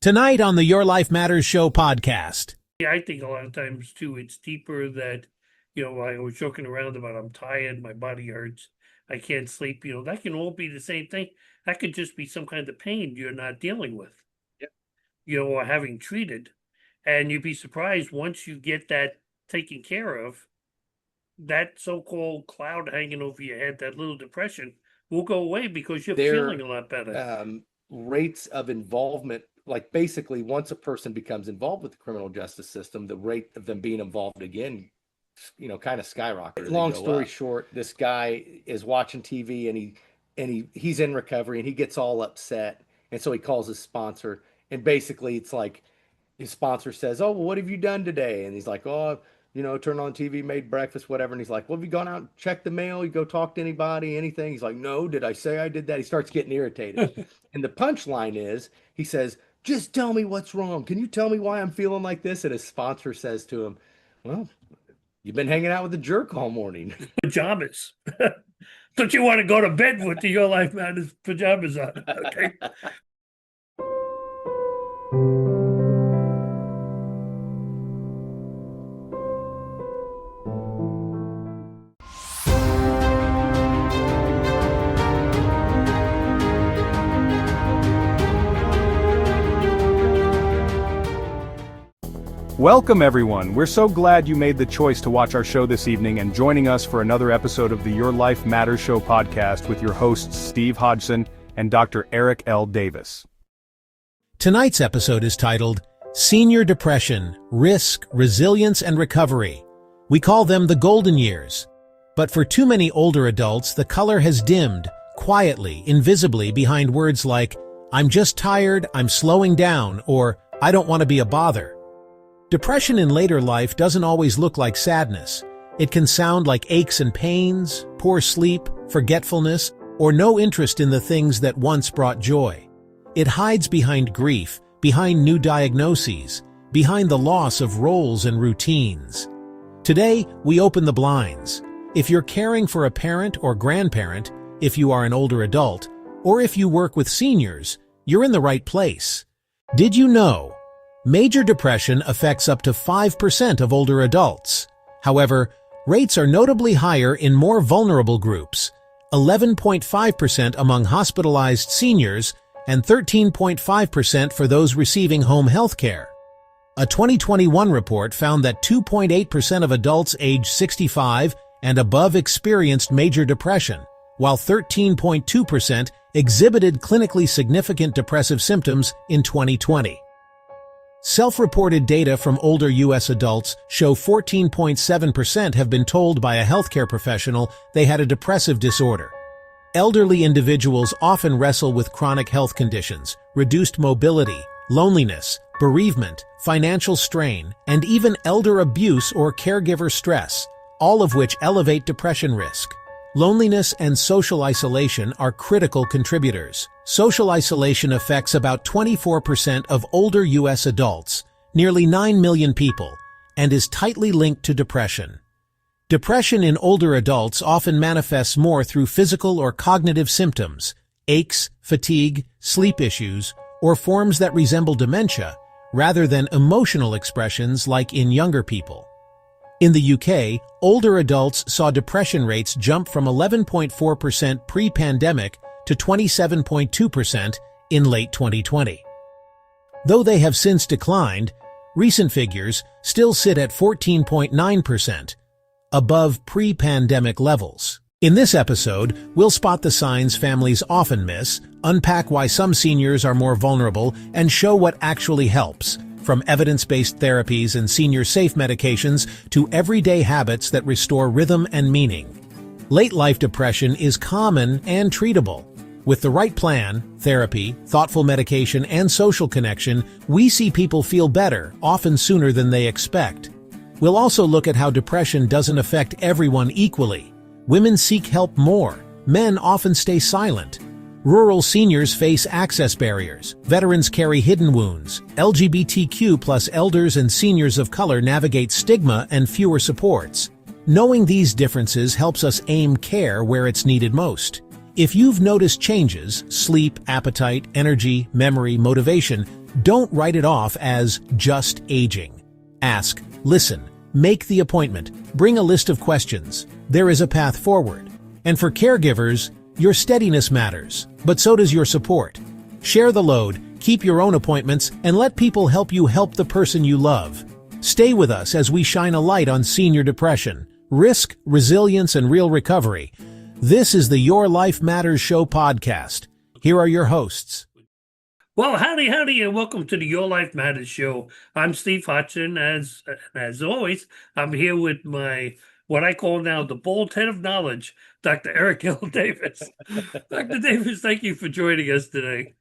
Tonight on the Your Life Matters Show podcast. Yeah, I think a lot of times too, it's deeper that, I was joking around about I'm tired, my body hurts, I can't sleep, that can all be the same thing. That could just be some kind of pain you're not dealing with, or having treated. And you'd be surprised once you get that taken care of, that so-called cloud hanging over your head, that little depression, will go away because you're feeling a lot better. Rates of involvement, like basically once a person becomes involved with the criminal justice system, the rate of them being involved again, kind of skyrocketed. Long story short, this guy is watching TV and he's in recovery and he gets all upset. And so he calls his sponsor, and basically it's like his sponsor says, "Oh, well, what have you done today?" And he's like, "Oh, turned on TV, made breakfast, whatever." And he's like, "Well, have you gone out and checked the mail? You go talk to anybody, anything?" He's like, "No, did I say I did that?" He starts getting irritated. And the punchline is, he says, "Just tell me what's wrong. Can you tell me why I'm feeling like this?" And his sponsor says to him, "Well, you've been hanging out with the jerk all morning." Pajamas. Don't you want to go to bed with the Your Life Matters pajamas on? Okay. Welcome everyone. We're so glad you made the choice to watch our show this evening and joining us for another episode of the Your Life Matters Show podcast with your hosts Steve Hodgson and Dr. Eric L. Davis. Tonight's episode is titled Senior Depression, Risk, Resilience, and Recovery. We call them the golden years. But for too many older adults, the color has dimmed, quietly, invisibly behind words like, "I'm just tired, I'm slowing down," or "I don't want to be a bother." Depression in later life doesn't always look like sadness. It can sound like aches and pains, poor sleep, forgetfulness, or no interest in the things that once brought joy. It hides behind grief, behind new diagnoses, behind the loss of roles and routines. Today, we open the blinds. If you're caring for a parent or grandparent, if you are an older adult, or if you work with seniors, you're in the right place. Did you know? Major depression affects up to 5% of older adults. However, rates are notably higher in more vulnerable groups, 11.5% among hospitalized seniors and 13.5% for those receiving home health care. A 2021 report found that 2.8% of adults aged 65 and above experienced major depression, while 13.2% exhibited clinically significant depressive symptoms in 2020. Self-reported data from older U.S. adults show 14.7% have been told by a healthcare professional they had a depressive disorder. Elderly individuals often wrestle with chronic health conditions, reduced mobility, loneliness, bereavement, financial strain, and even elder abuse or caregiver stress, all of which elevate depression risk. Loneliness and social isolation are critical contributors. Social isolation affects about 24% of older U.S. adults, nearly 9 million people, and is tightly linked to depression. Depression in older adults often manifests more through physical or cognitive symptoms, aches, fatigue, sleep issues, or forms that resemble dementia, rather than emotional expressions like in younger people. In the UK, older adults saw depression rates jump from 11.4% pre-pandemic to 27.2% in late 2020. Though they have since declined, recent figures still sit at 14.9%, above pre-pandemic levels. In this episode, we'll spot the signs families often miss, unpack why some seniors are more vulnerable, and show what actually helps, from evidence-based therapies and senior-safe medications to everyday habits that restore rhythm and meaning. Late-life depression is common and treatable. With the right plan, therapy, thoughtful medication, and social connection, we see people feel better, often sooner than they expect. We'll also look at how depression doesn't affect everyone equally. Women seek help more. Men often stay silent. Rural seniors face access barriers. Veterans carry hidden wounds. LGBTQ plus elders and seniors of color navigate stigma and fewer supports. Knowing these differences helps us aim care where it's needed most. If you've noticed changes, sleep, appetite, energy, memory, motivation, Don't write it off as just aging. Ask, listen, make the appointment, bring a list of questions. There is a path forward. And for caregivers, your steadiness matters, but so does your support. Share the load, keep your own appointments, and let people help you help the person you love. Stay with us as we shine a light on senior depression, risk, resilience, and real recovery. This is the Your Life Matters Show podcast. Here are your hosts. Well, howdy, and welcome to the Your Life Matters Show. I'm Steve Hodgson. As always, I'm here with what I call now the bald head of knowledge, Dr. Eric L. Davis. Dr. Davis, thank you for joining us today.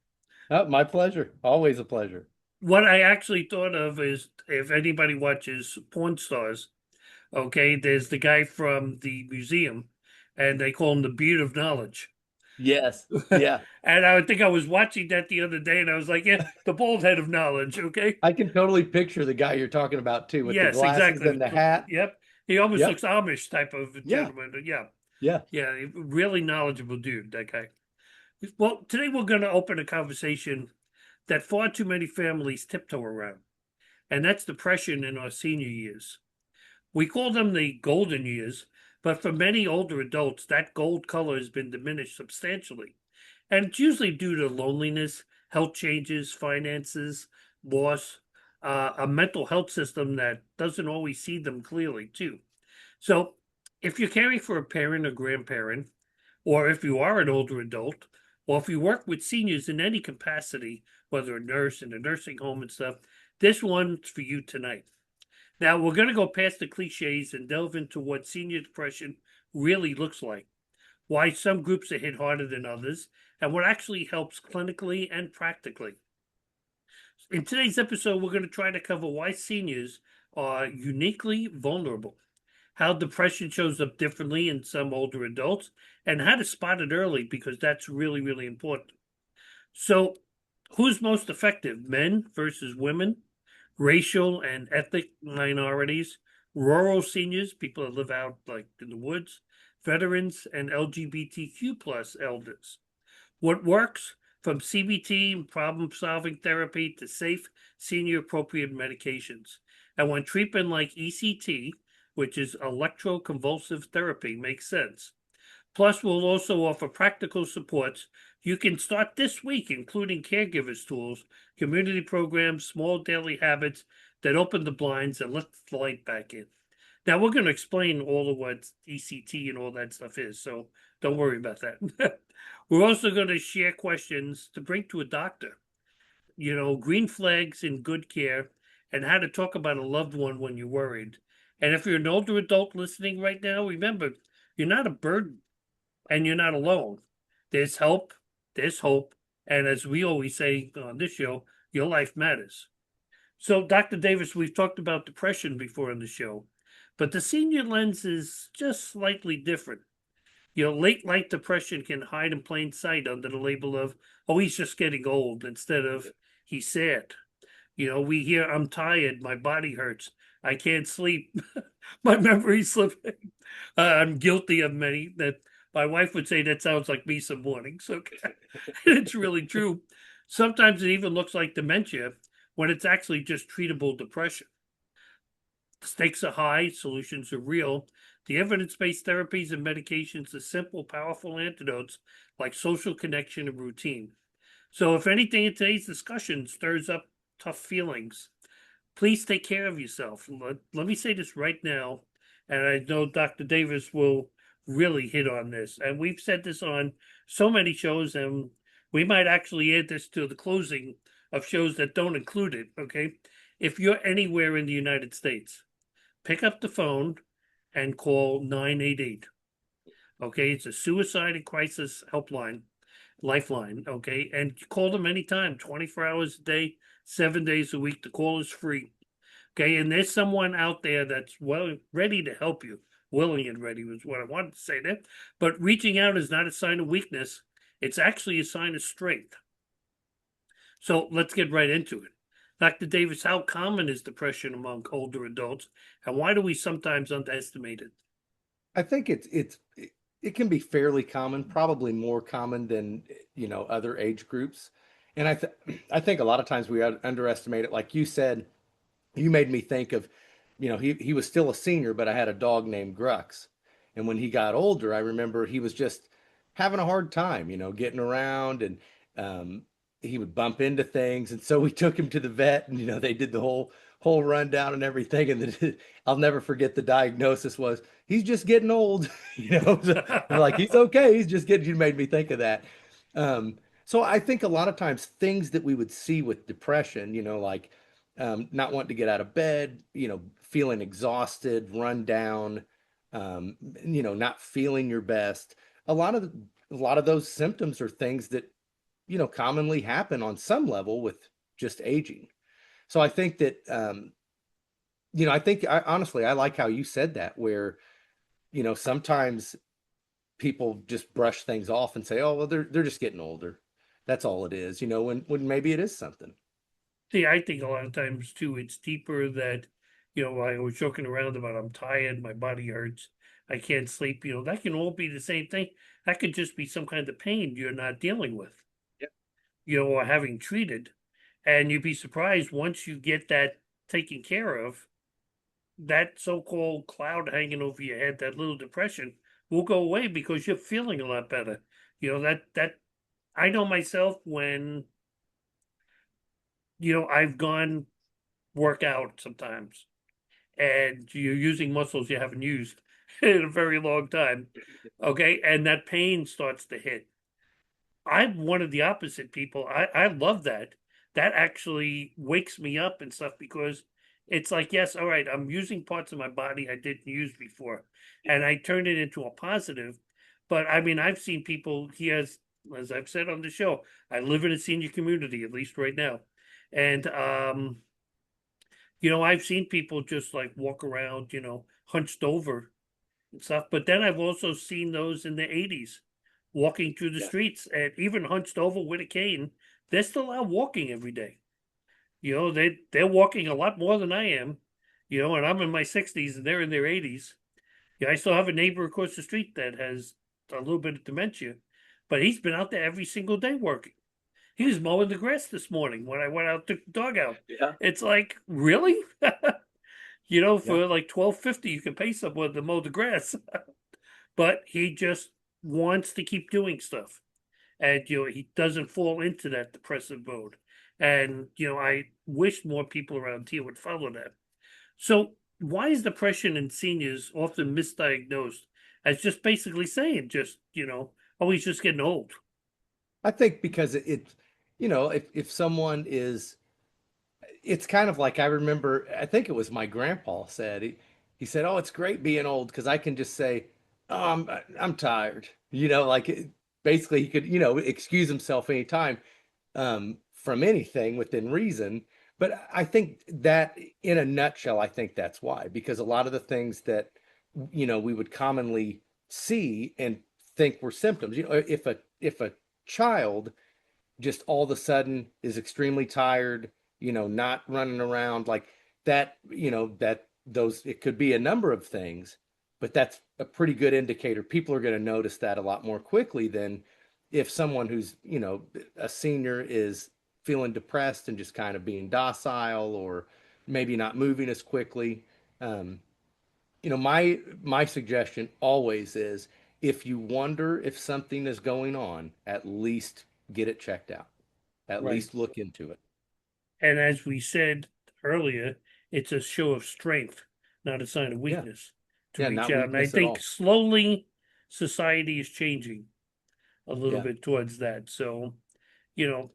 Oh, my pleasure. Always a pleasure. What I actually thought of is, if anybody watches Porn Stars, okay, there's the guy from the museum, and they call him the Beard of Knowledge. Yes. Yeah. And I think I was watching that the other day, and I was like, yeah, the bald head of knowledge, okay? I can totally picture the guy you're talking about too, with the glasses exactly. and the hat. Yep. He almost Yep. looks Amish type of gentleman. Yeah. Yeah, really knowledgeable dude, that guy. Well, today we're going to open a conversation that far too many families tiptoe around, and that's depression in our senior years. We call them the golden years, but for many older adults, that gold color has been diminished substantially. And it's usually due to loneliness, health changes, finances, loss, a mental health system that doesn't always see them clearly, too. So if you're caring for a parent or grandparent, or if you are an older adult, or if you work with seniors in any capacity, whether a nurse in a nursing home and stuff, this one's for you tonight. Now, we're going to go past the cliches and delve into what senior depression really looks like, why some groups are hit harder than others, and what actually helps clinically and practically. In today's episode, we're going to try to cover why seniors are uniquely vulnerable, how depression shows up differently in some older adults, and how to spot it early, because that's really, really important. So, who's most effective, men versus women? Racial and ethnic minorities, rural seniors, people that live out like in the woods, veterans, and LGBTQ plus elders. What works, from CBT and problem-solving therapy to safe senior-appropriate medications. And when treatment like ECT, which is electroconvulsive therapy, makes sense. Plus, we'll also offer practical supports you can start this week, including caregivers tools, community programs, small daily habits that open the blinds and let the light back in. Now, we're going to explain all of what ECT and all that stuff is, so don't worry about that. We're also going to share questions to bring to a doctor. You know, green flags in good care, and how to talk about a loved one when you're worried. And if you're an older adult listening right now, remember, you're not a burden, and you're not alone. There's help, there's hope, and as we always say on this show, your life matters. So, Dr. Davis, we've talked about depression before on the show, but the senior lens is just slightly different. You know, late life depression can hide in plain sight under the label of, oh, he's just getting old, instead of, he's sad. You know, we hear, I'm tired, my body hurts, I can't sleep, my memory's slipping. I'm guilty of many that my wife would say that sounds like me some mornings. Okay. It's really true. Sometimes it even looks like dementia when it's actually just treatable depression. The stakes are high, solutions are real. The evidence-based therapies and medications are simple, powerful antidotes like social connection and routine. So if anything in today's discussion stirs up tough feelings, please take care of yourself. Let me say this right now, and I know Dr. Davis will really hit on this. And we've said this on so many shows, and we might actually add this to the closing of shows that don't include it, okay? If you're anywhere in the United States, pick up the phone and call 988. Okay, it's a suicide and crisis helpline, lifeline, okay? And call them anytime, 24 hours a day, 7 days a week. The call is free. Okay, and there's someone out there that's ready to help you. Willing and ready was what I wanted to say there. But reaching out is not a sign of weakness. It's actually a sign of strength. So let's get right into it. Dr. Davis, how common is depression among older adults, and why do we sometimes underestimate it? I think it can be fairly common, probably more common than, other age groups. And I think a lot of times we underestimate it. Like you said, you made me think of, he was still a senior, but I had a dog named Grux. And when he got older, I remember he was just having a hard time, getting around, and um, he would bump into things. And so we took him to the vet, and they did the whole rundown and everything. And then I'll never forget, the diagnosis was he's just getting old. So we're like, he's okay. He's just getting. You made me think of that. So I think a lot of times things that we would see with depression, like not wanting to get out of bed, feeling exhausted, run down, not feeling your best. A lot of those symptoms are things that, commonly happen on some level with just aging. So I think that, honestly, I like how you said that, where, sometimes people just brush things off and say, oh, well, they're just getting older. That's all it is, when maybe it is something. See, I think a lot of times too, it's deeper that, I was joking around about I'm tired, my body hurts, I can't sleep, that can all be the same thing. That could just be some kind of pain you're not dealing with, or having treated. And you'd be surprised once you get that taken care of, that so-called cloud hanging over your head, that little depression, will go away because you're feeling a lot better. That I know myself when, I've gone work out sometimes and you're using muscles you haven't used in a very long time. Okay. And that pain starts to hit. I'm one of the opposite people. I love that. That actually wakes me up and stuff because it's like, yes, all right, I'm using parts of my body I didn't use before. And I turn it into a positive. But I mean, I've seen people, as I've said on the show, I live in a senior community, at least right now. And I've seen people just like walk around, hunched over and stuff. But then I've also seen those in the 80s walking through the Yeah. streets and even hunched over with a cane. They're still out walking every day. They're walking a lot more than I am, and I'm in my 60s and they're in their 80s. Yeah, I still have a neighbor across the street that has a little bit of dementia, but he's been out there every single day working. He was mowing the grass this morning when I went out, took the dog out. Yeah. It's like, really? Yeah. For like $12.50, you can pay someone to mow the grass. But he just wants to keep doing stuff. And he doesn't fall into that depressive mode. And I wish more people around here would follow that. So why is depression in seniors often misdiagnosed as just basically saying oh, he's just getting old? I think because if someone is, it's kind of like, I remember, I think it was my grandpa said, he said, oh, it's great being old because I can just say, oh, I'm tired. Basically he could, excuse himself anytime from anything within reason. But I think that, in a nutshell, I think that's why, because a lot of the things that, we would commonly see and think were symptoms, if a child just all of a sudden is extremely tired, not running around like that, that those, it could be a number of things, but that's a pretty good indicator. People are going to notice that a lot more quickly than if someone who's, a senior is feeling depressed and just kind of being docile, or maybe not moving as quickly. Um, my suggestion always is, if you wonder if something is going on, at least get it checked out. At Right. least look into it. And as we said earlier, it's a show of strength, not a sign of Yeah. weakness to Yeah, reach not out. And I weakness at think all. slowly society is changing a little Yeah. bit towards that. So,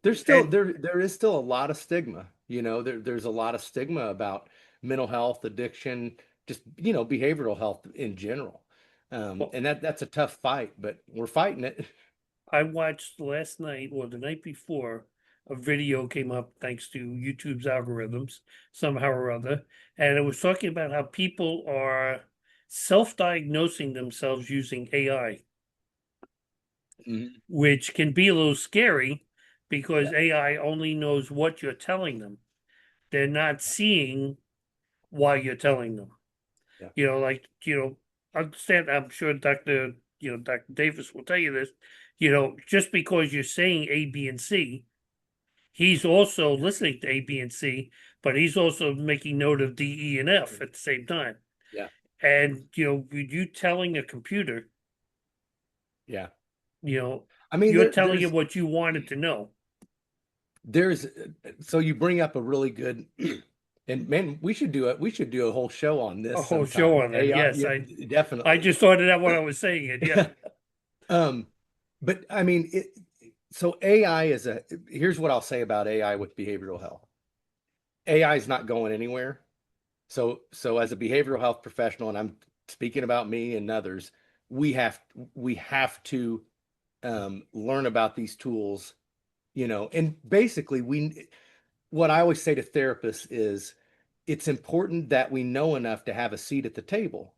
There's still and there is still a lot of stigma. There's a lot of stigma about mental health, addiction, just, behavioral health in general. well, And that's a tough fight, but we're fighting it. I watched last night or the night before, a video came up thanks to YouTube's algorithms somehow or other, and it was talking about how people are self-diagnosing themselves using AI, Mhm. which can be a little scary because Yeah. AI only knows what you're telling them. They're not seeing why you're telling them. Yeah. Understand, I'm sure Dr. Davis will tell you this, just because you're saying A, B, and C he's also listening to A, B, and C, but he's also making note of D, E, and F at the same time. Yeah. And, you telling a computer, Yeah. I you're mean, telling it what you wanted to know. there's so you bring up a really good and man, we should do it. We should do a whole show on A this whole show sometime. on that. AI, Yes, yeah, I definitely. just thought of that when I was saying it. Yeah. Um, but I mean, so AI here's what I'll say about AI with behavioral health. AI is not going anywhere. So as a behavioral health professional, and I'm speaking about me and others, we have we have to learn about these tools, and basically what I always say to therapists is it's important that we know enough to have a seat at the table,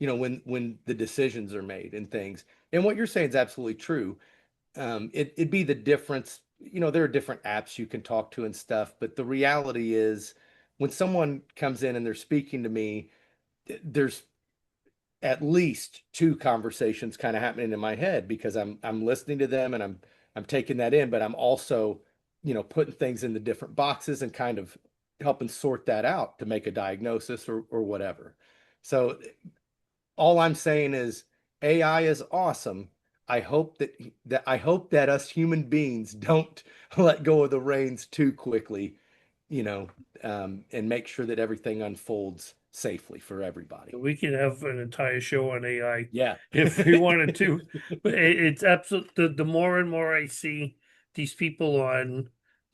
when the decisions are made and things. And what you're saying is absolutely true. It'd be the difference. There are different apps you can talk to and stuff, but the reality is when someone comes in and they're speaking to me, there's at least two conversations kind of happening in my head because I'm listening to them and I'm taking that in, but I'm also, putting things in the different boxes and kind of helping sort that out to make a diagnosis or whatever. So all I'm saying is AI is awesome. I hope that us human beings don't let go of the reins too quickly, and make sure that everything unfolds safely for everybody. We can have an entire show on AI Yeah. if we wanted to. But it's absolute. The more and more I see these people on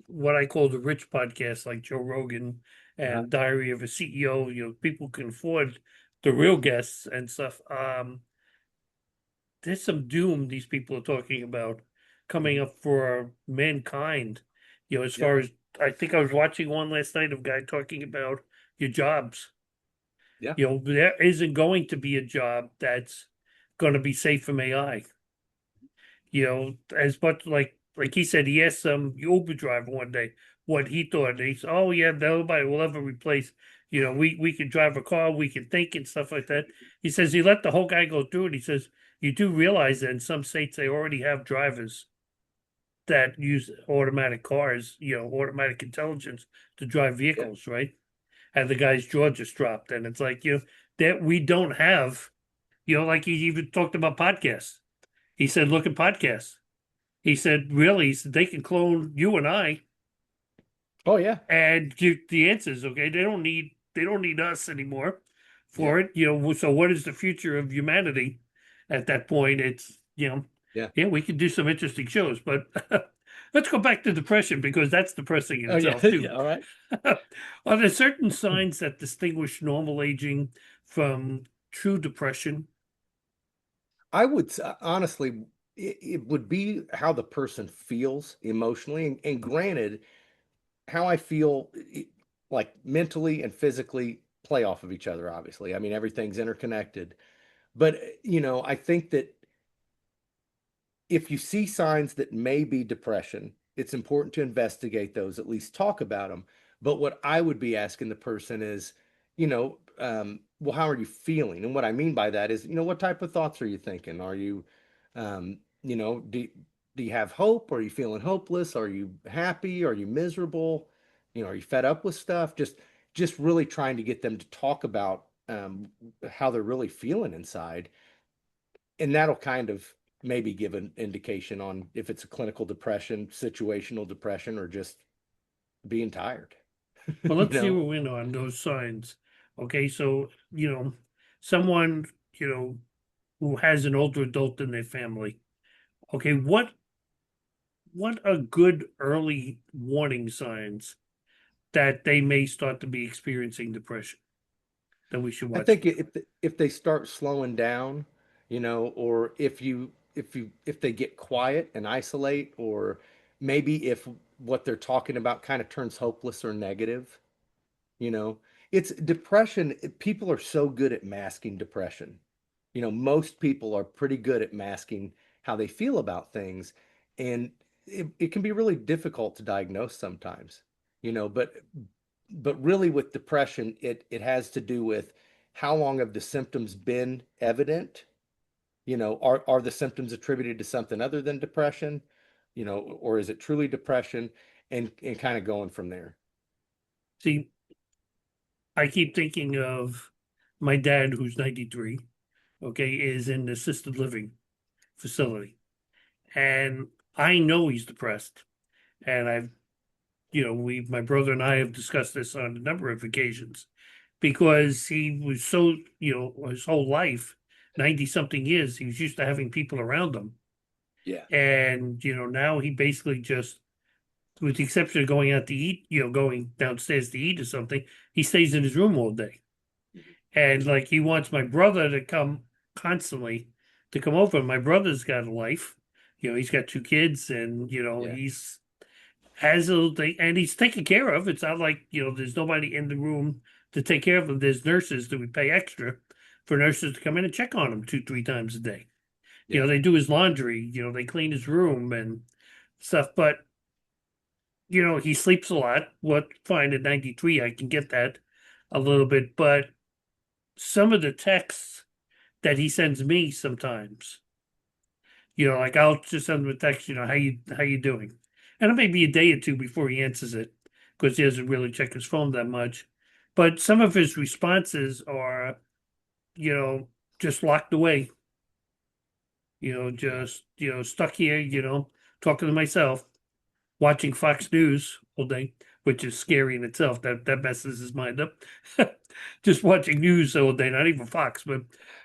what I call the rich podcasts, like Joe Rogan Uh-huh. and Diary of a CEO, people can afford the real guests and stuff. There's some doom these people are talking about coming up for mankind. As Yep. far as I think I was watching one last night of a guy talking about your jobs. Yeah. There isn't going to be a job that's going to be safe from AI. As much like he said, he asked some Uber driver one day what he thought. And he said, "Oh yeah, nobody will ever replace. We can drive a car, we can think and stuff like that." He says he let the whole guy go through it. He says you do realize that in some states they already have drivers that use automatic cars, automatic intelligence to drive Yeah. vehicles, right? And the guy's jaw just dropped, and it's like that we don't have. Like he even talked about podcasts. He said, "Look at podcasts." He said, "Really?" He said, "They can clone you and I Oh yeah. and give the answers. Okay, they don't need us anymore Yeah. for it. So what is the future of humanity at that point? It's Yeah. yeah, we could do some interesting shows, but let's go back to depression because that's depressing in Oh yeah. itself too. Yeah. All right. Are there certain signs that distinguish normal aging from true depression? I would honestly, it would be how the person feels emotionally, and granted, how I feel, like mentally and physically play off of each other. Obviously, I mean everything's interconnected. But I think that if you see signs that may be depression, it's important to investigate those, at least talk about them. But what I would be asking the person is, well, how are you feeling? And what I mean by that is, what type of thoughts are you thinking? Are you, um, do you have hope? Are you feeling hopeless? Are you happy? Are you miserable? Are you fed up with stuff? Just really trying to get them to talk about how they're really feeling inside, and that'll kind of maybe give an indication on if it's a clinical depression, situational depression, or just being tired. Well, you let's know zero in on those signs. Okay, so someone who has an older adult in their family. Okay, what are good early warning signs that they may start to be experiencing depression that we should I watch think for? if they start slowing down, or if they get quiet and isolate, or maybe if what they're talking about kind of turns hopeless or negative. you know it's depression. People are so good at masking depression. Most people are pretty good at masking how they feel about things, and it can be really difficult to diagnose sometimes. But really with depression, it has to do with how long have the symptoms been evident. Are the symptoms attributed to something other than depression, or is it truly depression? and kind of going from there. See, I keep thinking of my dad, who's 93, okay, is in assisted living facility. And I know he's depressed. And my brother and I have discussed this on a number of occasions because he was so, his whole life, 90 something years, he was used to having people around him. Yeah. And, now he basically just, with the exception of going out to eat, going downstairs to eat or something, he stays in his room all day. And like he wants my brother to come constantly to come over. My brother's got a life, he's got 2 kids and, he's has a thing and he's taken care of. It's not like, there's nobody in the room to take care of him. There's nurses that we pay extra for nurses to come in and check on him 2-3 times a day. Yeah. They do his laundry, they clean his room and stuff. But, he sleeps a lot. What fine at 93, I can get that a little bit. But some of the texts that he sends me sometimes, like I'll just send him a text, how you doing? And it may be a day or 2 before he answers it because he doesn't really check his phone that much. But some of his responses are, just locked away. Just, stuck here, talking to myself, watching Fox News all day, which is scary in itself. That messes his mind up. Just watching news all day, not even Fox, but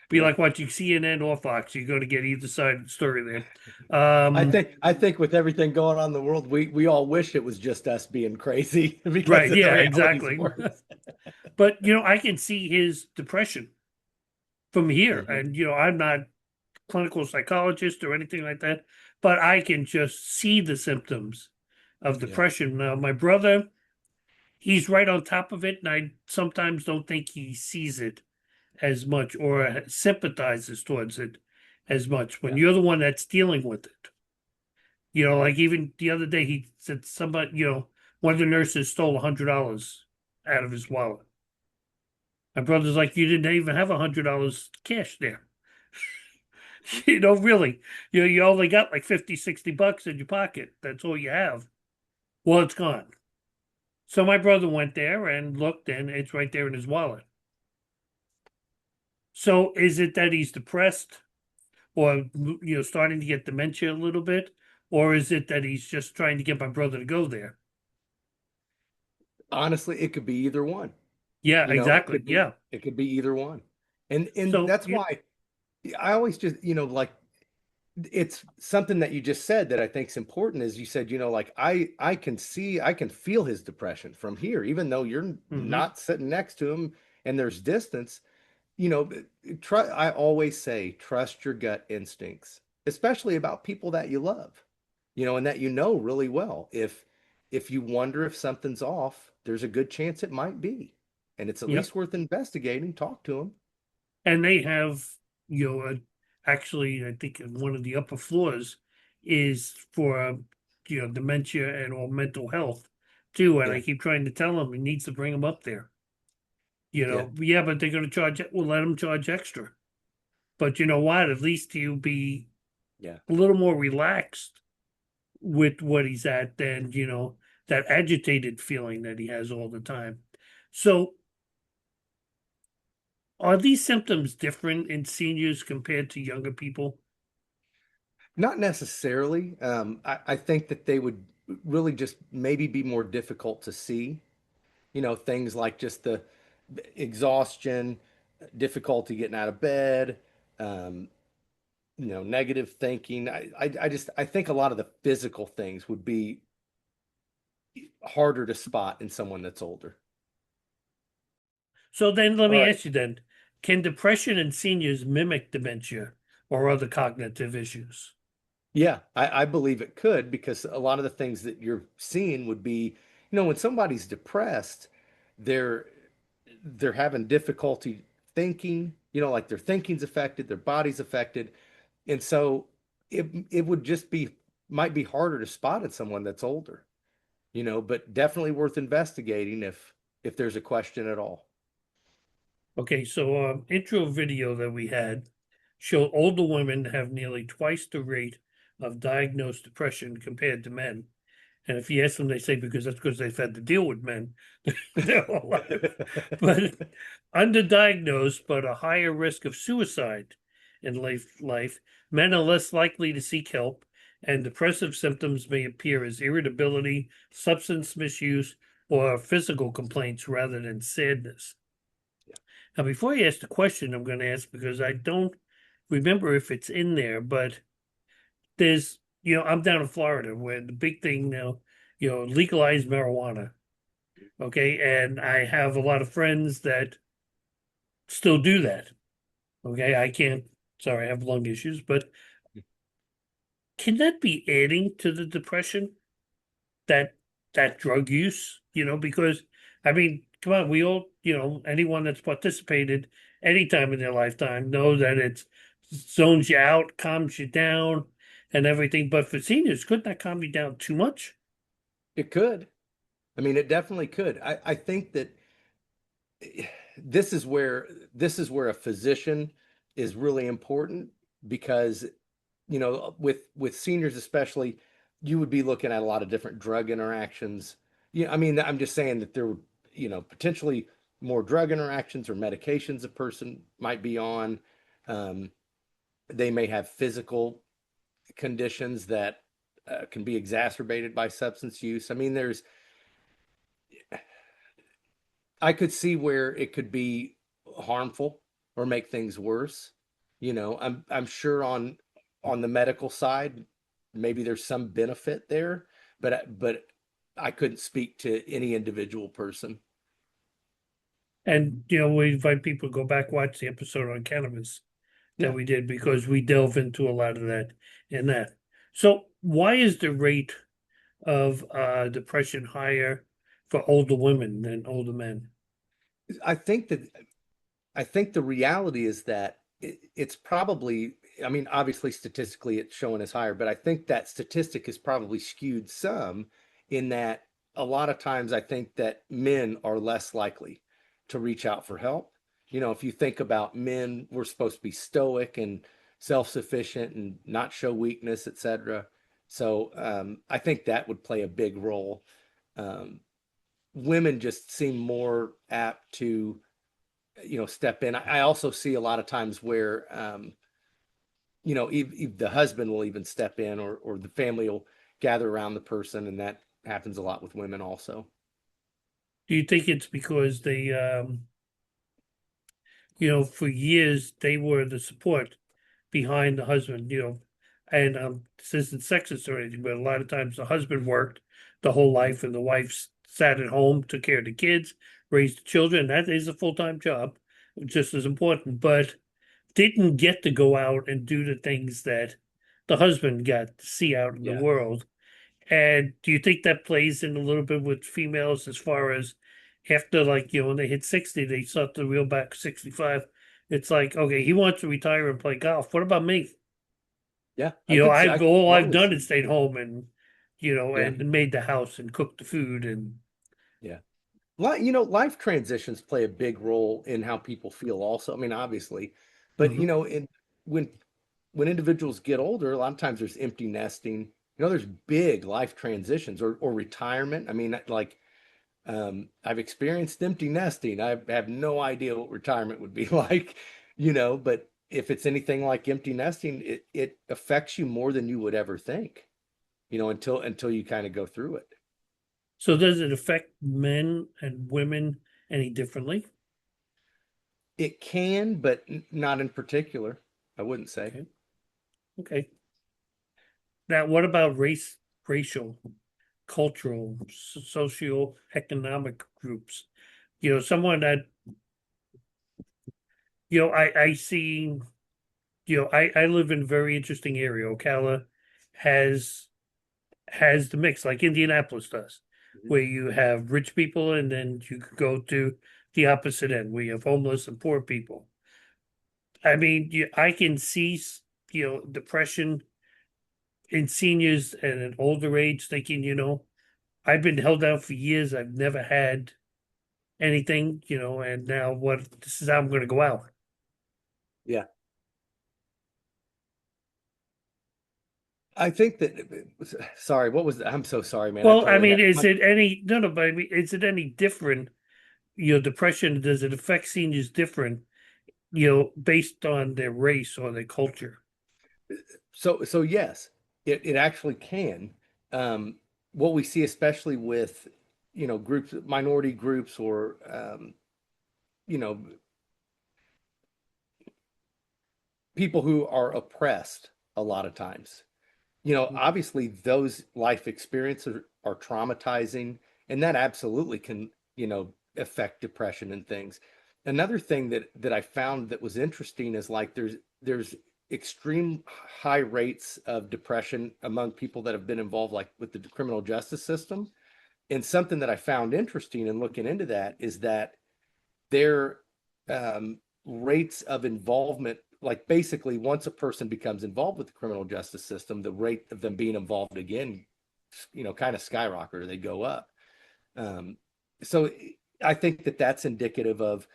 be like watching CNN or Fox. You're going to get either side of the story there. I think with everything going on in the world, we all wish it was just us being crazy. Because right, of the yeah, way it exactly. always works. But I can see his depression from here, and I'm not clinical psychologist or anything like that, but I can just see the symptoms of depression. Now, my brother, he's right on top of it, and I sometimes don't think he sees it as much or sympathizes towards it as much when you're the one that's dealing with it. Like even the other day, he said somebody, one of the nurses stole $100 out of his wallet. My brother's like, you didn't even have $100 cash there. Really, you only got like 50, 60 bucks in your pocket. That's all you have. Well, it's gone. So my brother went there and looked, and it's right there in his wallet. So is it that he's depressed or, starting to get dementia a little bit? Or is it that he's just trying to get my brother to go there? Honestly, it could be either one. Yeah, exactly. It could be either one. And So, that's why I always just, like it's something that you just said that I think is important is you said, like I can feel his depression from here, even though you're not sitting next to him and there's distance. I always say, trust your gut instincts, especially about people that you love, and that really well. If you wonder if something's off, there's a good chance it might be. And it's at least worth investigating. Talk to them. And they have, actually, I think one of the upper floors is for, dementia and or mental health too. And I keep trying to tell him he needs to bring them up there. But they're going to charge it. We'll let them charge extra. But you know what? At least he'll be a little more relaxed with what he's at than, that agitated feeling that he has all the time. So are these symptoms different in seniors compared to younger people? Not necessarily. I think that they would really just maybe be more difficult to see. Things like just the exhaustion, difficulty getting out of bed, negative thinking. I think a lot of the physical things would be harder to spot in someone that's older. So then let me ask you then, can depression in seniors mimic dementia or other cognitive issues? Yeah, I believe it could, because a lot of the things that you're seeing would be, when somebody's depressed, they're having difficulty thinking, like their thinking's affected, their body's affected. And so it would just might be harder to spot in someone that's older, but definitely worth investigating if there's a question at all. Okay, so intro video that we had showed older women have nearly twice the rate of diagnosed depression compared to men. And if you ask them, they say because they've had to deal with men their whole life. But underdiagnosed, but a higher risk of suicide in life, men are less likely to seek help, and depressive symptoms may appear as irritability, substance misuse, or physical complaints rather than sadness. Now, before you ask the question, I'm going to ask because I don't remember if it's in there, but there's, I'm down in Florida where the big thing now, legalize marijuana. Okay. And I have a lot of friends that still do that. Okay. I can't, sorry, I have lung issues, but can that be adding to the depression? That drug use, because I mean, come on, we all, anyone that's participated any time in their lifetime knows that it zones you out, calms you down, and everything. But for seniors, couldn't that calm you down too much? It could. I mean, it definitely could. I think that this is where a physician is really important because, with seniors especially, you would be looking at a lot of different drug interactions. Yeah, I mean, I'm just saying that there were, potentially more drug interactions or medications a person might be on. They may have physical conditions that can be exacerbated by substance use. I mean, I could see where it could be harmful or make things worse. I'm sure on the medical side, maybe there's some benefit there, but I couldn't speak to any individual person. And we invite people to go back watch the episode on cannabis that Yeah. we did because we delve into a lot of that in that. So why is the rate of depression higher for older women than older men? I think that I think the reality is that it's probably, I mean, obviously statistically it's showing as higher, but I think that statistic is probably skewed some in that a lot of times I think that men are less likely to reach out for help. If you think about men, we're supposed to be stoic and self-sufficient and not show weakness, etc. So I think that would play a big role. Um, Women just seem more apt to step in. I also see a lot of times where the husband will even step in, or the family will gather around the person, and that happens a lot with women also. Do you think it's because they, for years they were the support behind the husband, and this isn't sexist or anything, but a lot of times the husband worked the whole life and the wife sat at home, took care of the kids, raised the children. That is a full-time job, just as important, but didn't get to go out and do the things that the husband got to see out in the Yeah. world. And do you think that plays in a little bit with females as far as after, like, when they hit 60, they start to reel back 65? It's like, okay, he wants to retire and play golf. What about me? Yeah, I've done see. is stayed home and, Yeah, and made the house and cooked the food and yeah. Life transitions play a big role in how people feel also. I mean, obviously, but Mhm. when when individuals get older, a lot of times there's empty nesting. There's big life transitions or retirement. I mean, like I've experienced empty nesting. I have no idea what retirement would be like, but if it's anything like empty nesting, it affects you more than you would ever think, until you kind of go through it. So does it affect men and women any differently? It can, but not in particular, I wouldn't say. Okay. Okay. Now, what about racial, cultural, socioeconomic groups? Someone that, I see, I live in a very interesting area. Ocala has has the mix like Indianapolis does, where you have rich people and then you could go to the opposite end where you have homeless and poor people. I mean, I can see, depression in seniors at an older age thinking, I've been held out for years. I've never had anything, and now this is how I'm going to go out. Yeah. I think that, sorry, what was that? I'm so sorry, man. I Well, I totally mean, had, is it any, no, no, but I mean, is it any different? Depression, does it affect seniors different, based on their race or their culture? so yes, it actually can. Um, what we see, especially with, groups, minority groups, or, you know, people who are oppressed a lot of times. Obviously those life experiences are traumatizing, and that absolutely can, affect depression and things. Another thing that I found that was interesting is like there's extreme high rates of depression among people that have been involved like with the criminal justice system. And something that I found interesting in looking into that is that their rates of involvement, like basically once a person becomes involved with the criminal justice system, the rate of them being involved again, kind of skyrocket, or they go up. Um, so I think that that's indicative of,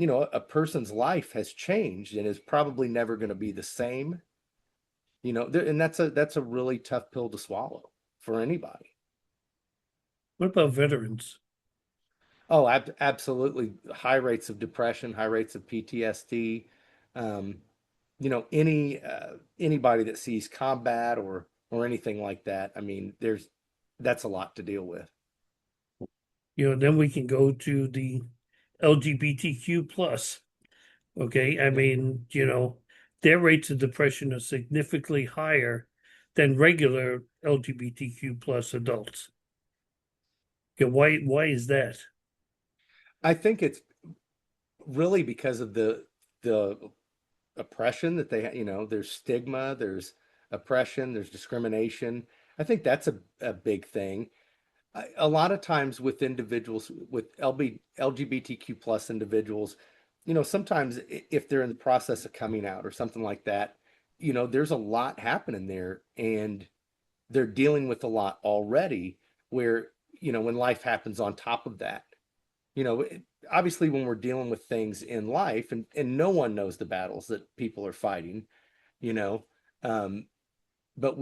a person's life has changed and is probably never going to be the same. And that's a really tough pill to swallow for anybody. What about veterans? Oh, absolutely. High rates of depression, high rates of PTSD. Um, anybody that sees combat or anything like that. I mean, that's a lot to deal with. Then we can go to the LGBTQ plus. Okay, I Yeah. mean, their rates of depression are significantly higher than regular LGBTQ plus adults. Okay, why is that? I think it's really because of the oppression that there's stigma, there's oppression, there's discrimination. I think that's a big thing. A lot of times with individuals with LGBTQ plus individuals, sometimes if they're in the process of coming out or something like that, there's a lot happening there, and they're dealing with a lot already, where, when life happens on top of that, you know, obviously when we're dealing with things in life, and no one knows the battles that people are fighting, you know, um, but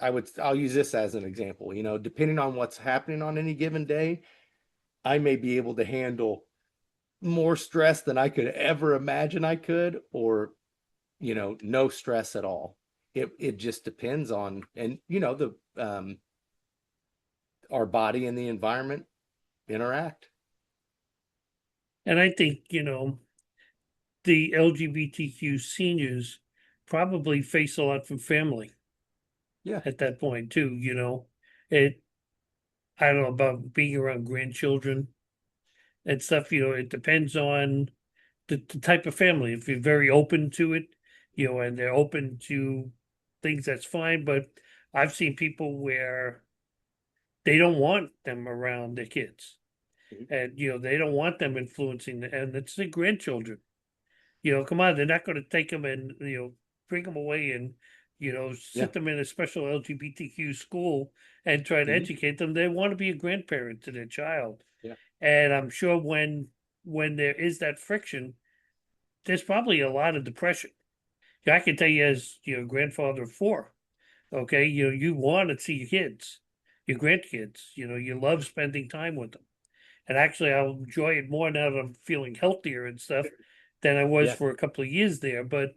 I'll use this as an example, depending on what's happening on any given day, I may be able to handle more stress than I could ever imagine I could, or, no stress at all. It just depends on, and, our body and the environment interact. And I think, the LGBTQ seniors probably face a lot from family Yeah. at that point too, It, I don't know about being around grandchildren and stuff, it depends on the type of family. If you're very open to it, and they're open to things, that's fine. But I've seen people where they don't want them around their kids. Mhm. And, they don't want them influencing, and it's the grandchildren. Come on, they're not going to take them and, bring them away and, Yeah. sit them in a special LGBTQ school and try to Mhm. educate them. They want to be a grandparent to their child. Yeah. And I'm sure when there is that friction, there's probably a lot of depression. I can tell you as, grandfather of four, okay, you want to see your kids, your grandkids, you love spending time with them. And actually, I'll enjoy it more now that I'm feeling healthier and stuff than I was Yeah. for a couple of years there. But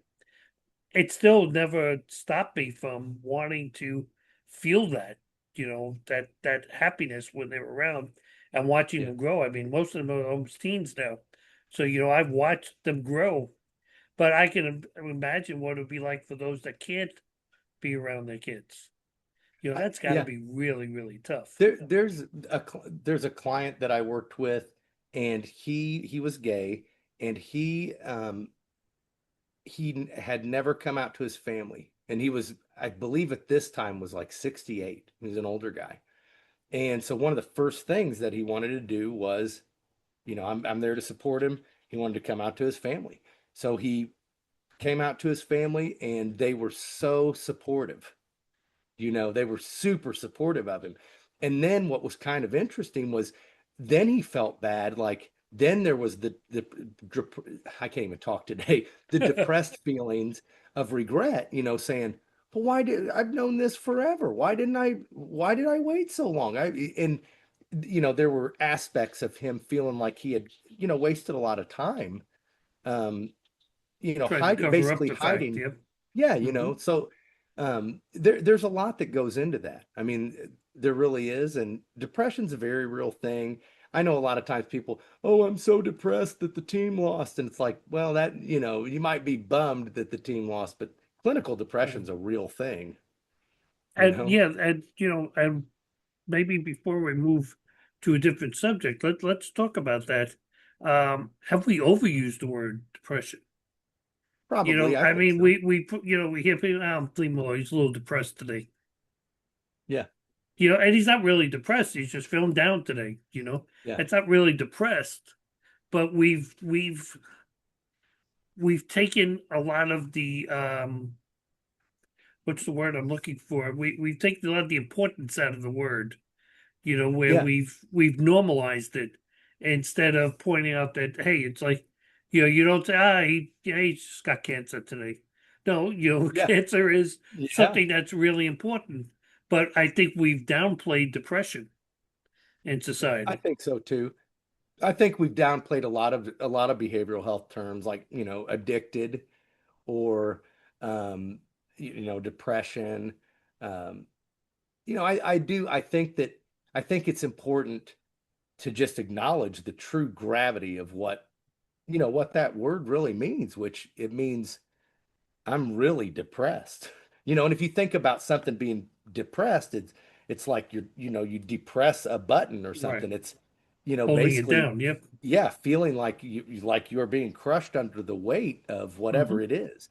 it still never stopped me from wanting to feel that, that happiness when they're around and watching Yeah. them grow. I mean, most of them are almost teens now. So, I've watched them grow, but I can imagine what it would be like for those that can't be around their kids. That's got to Yeah. be really, really tough. There's a client that I worked with, and he was gay, and he had never come out to his family, and he was, I believe at this time, was like 68. He was an older guy. And so one of the first things that he wanted to do was, I'm there to support him. He wanted to come out to his family. So he came out to his family, and they were so supportive. They were super supportive of him. And then what was kind of interesting was, then he felt bad. Like, then there was I can't even talk today, the depressed feelings of regret, saying, well, I've known this forever? Why did I wait so long? And there were aspects of him feeling like he had, wasted a lot of time, um, Trying to cover up basically the fact. hiding. Yep. Yeah, Hmm. so there's a lot that goes into that. I mean, there really is, and depression's a very real thing. I know a lot of times people, oh, I'm so depressed that the team lost, and it's like, well, that you might be bummed that the team lost, but clinical depression's a real thing, you And know. yeah, and and maybe before we move to a different subject, let's talk about that. Have we overused the word depression? Probably, I I think mean, so. we hear people, I'm feeling more, he's a little depressed today. Yeah, And he's not really depressed. He's just feeling down today. yeah, It's not really depressed, but we've taken a lot of the what's the word I'm looking for? We've taken a lot of the importance out of the word. Where yeah, we've normalized it instead of pointing out that, hey, it's like, you don't say, he just got cancer today. No, yeah, cancer is yeah. something that's really important. But I think we've downplayed depression in I society. think so too. I think we've downplayed a lot of behavioral health terms like, addicted or depression. Um, I think it's important to just acknowledge the true gravity of what that word really means, which it means I'm really depressed. And if you think about something being depressed, it's like you depress a button or Right. something. It's, Holding it basically, down. Yep. yeah, feeling like you're being crushed under the weight of Hmm. whatever it is.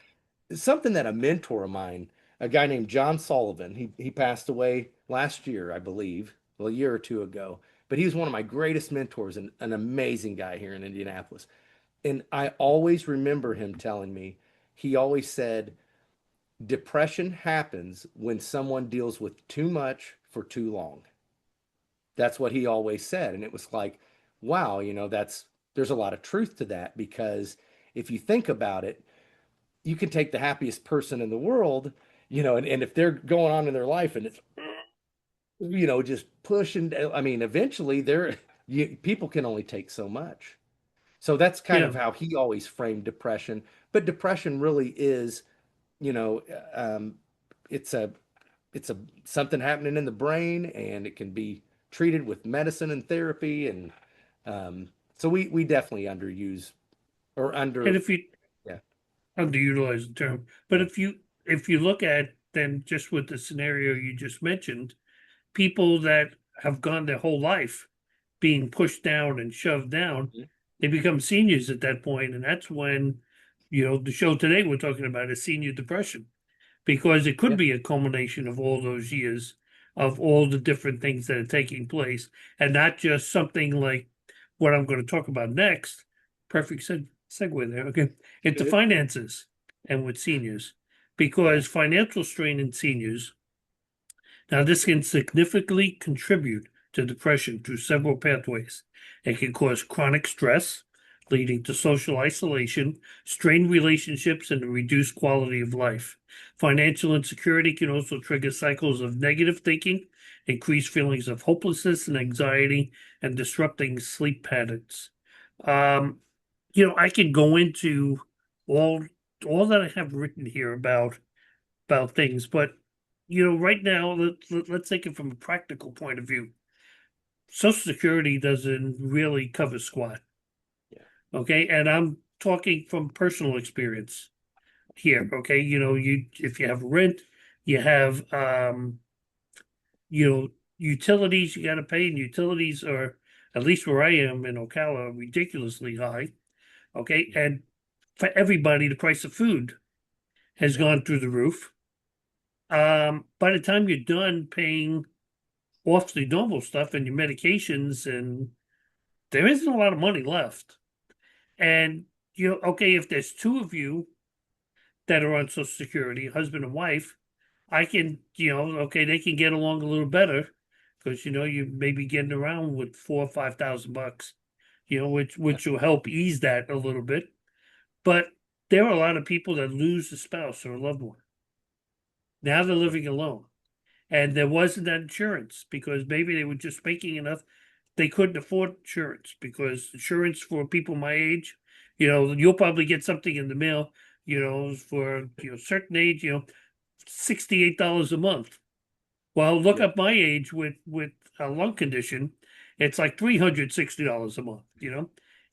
It's something that a mentor of mine, a guy named John Sullivan, he passed away last year, I believe, well, a year or two ago. But he was one of my greatest mentors and an amazing guy here in Indianapolis. And I always remember him telling me, he always said, depression happens when someone deals with too much for too long. That's what he always said. And it was like, wow, there's a lot of truth to that because if you think about it, you can take the happiest person in the world, and if they're going on in their life and it's, just pushing, I mean, eventually people can only take so much. So that's kind Yeah. of how he always framed depression. But depression really is, you know, um, it's a it's a something happening in the brain, and it can be treated with medicine and therapy. And so we definitely underuse or And under, if you yeah, underutilize the term, but yeah, if you look at then just with the scenario you just mentioned, people that have gone their whole life being pushed down and shoved down, mhm, they become seniors at that point, and that's when, the show today we're talking about is senior depression, because it could yeah, be a culmination of all those years of all the different things that are taking place, and not just something like what I'm going to talk about next. Perfect segue there. Okay, into good, finances and with seniors, yeah, because financial strain in seniors now, this can significantly contribute to depression through several pathways. It can cause chronic stress, leading to social isolation, strained relationships, and a reduced quality of life. Financial insecurity can also trigger cycles of negative thinking, increased feelings of hopelessness and anxiety, and disrupting sleep patterns. Um, I can go into all all that I have written here about things. But right now, let's take it from a practical point of view. Social Security doesn't really cover squat. yeah, Okay, and I'm talking from personal experience here. Okay, you if you have rent, you have you know utilities you got to pay, and utilities are, at least where I am in Ocala, ridiculously high. Okay, and for everybody, the price of food has yeah, gone through the roof. By the time you're done paying off the normal stuff and your medications, and there isn't a lot of money left. And okay, if there's two of you that are on Social Security, husband and wife, I can, okay, they can get along a little better because you may be getting around with 4 or 5 thousand bucks, which yeah, will help ease that a little bit. But there are a lot of people that lose a spouse or a loved one. Now they're living alone. And there wasn't that insurance because maybe they were just making enough. They couldn't afford insurance because insurance for people my age, you'll probably get something in the mail, for a certain age, $68 a month. Well, look Yeah. up my age with a lung condition, it's like $360 a month,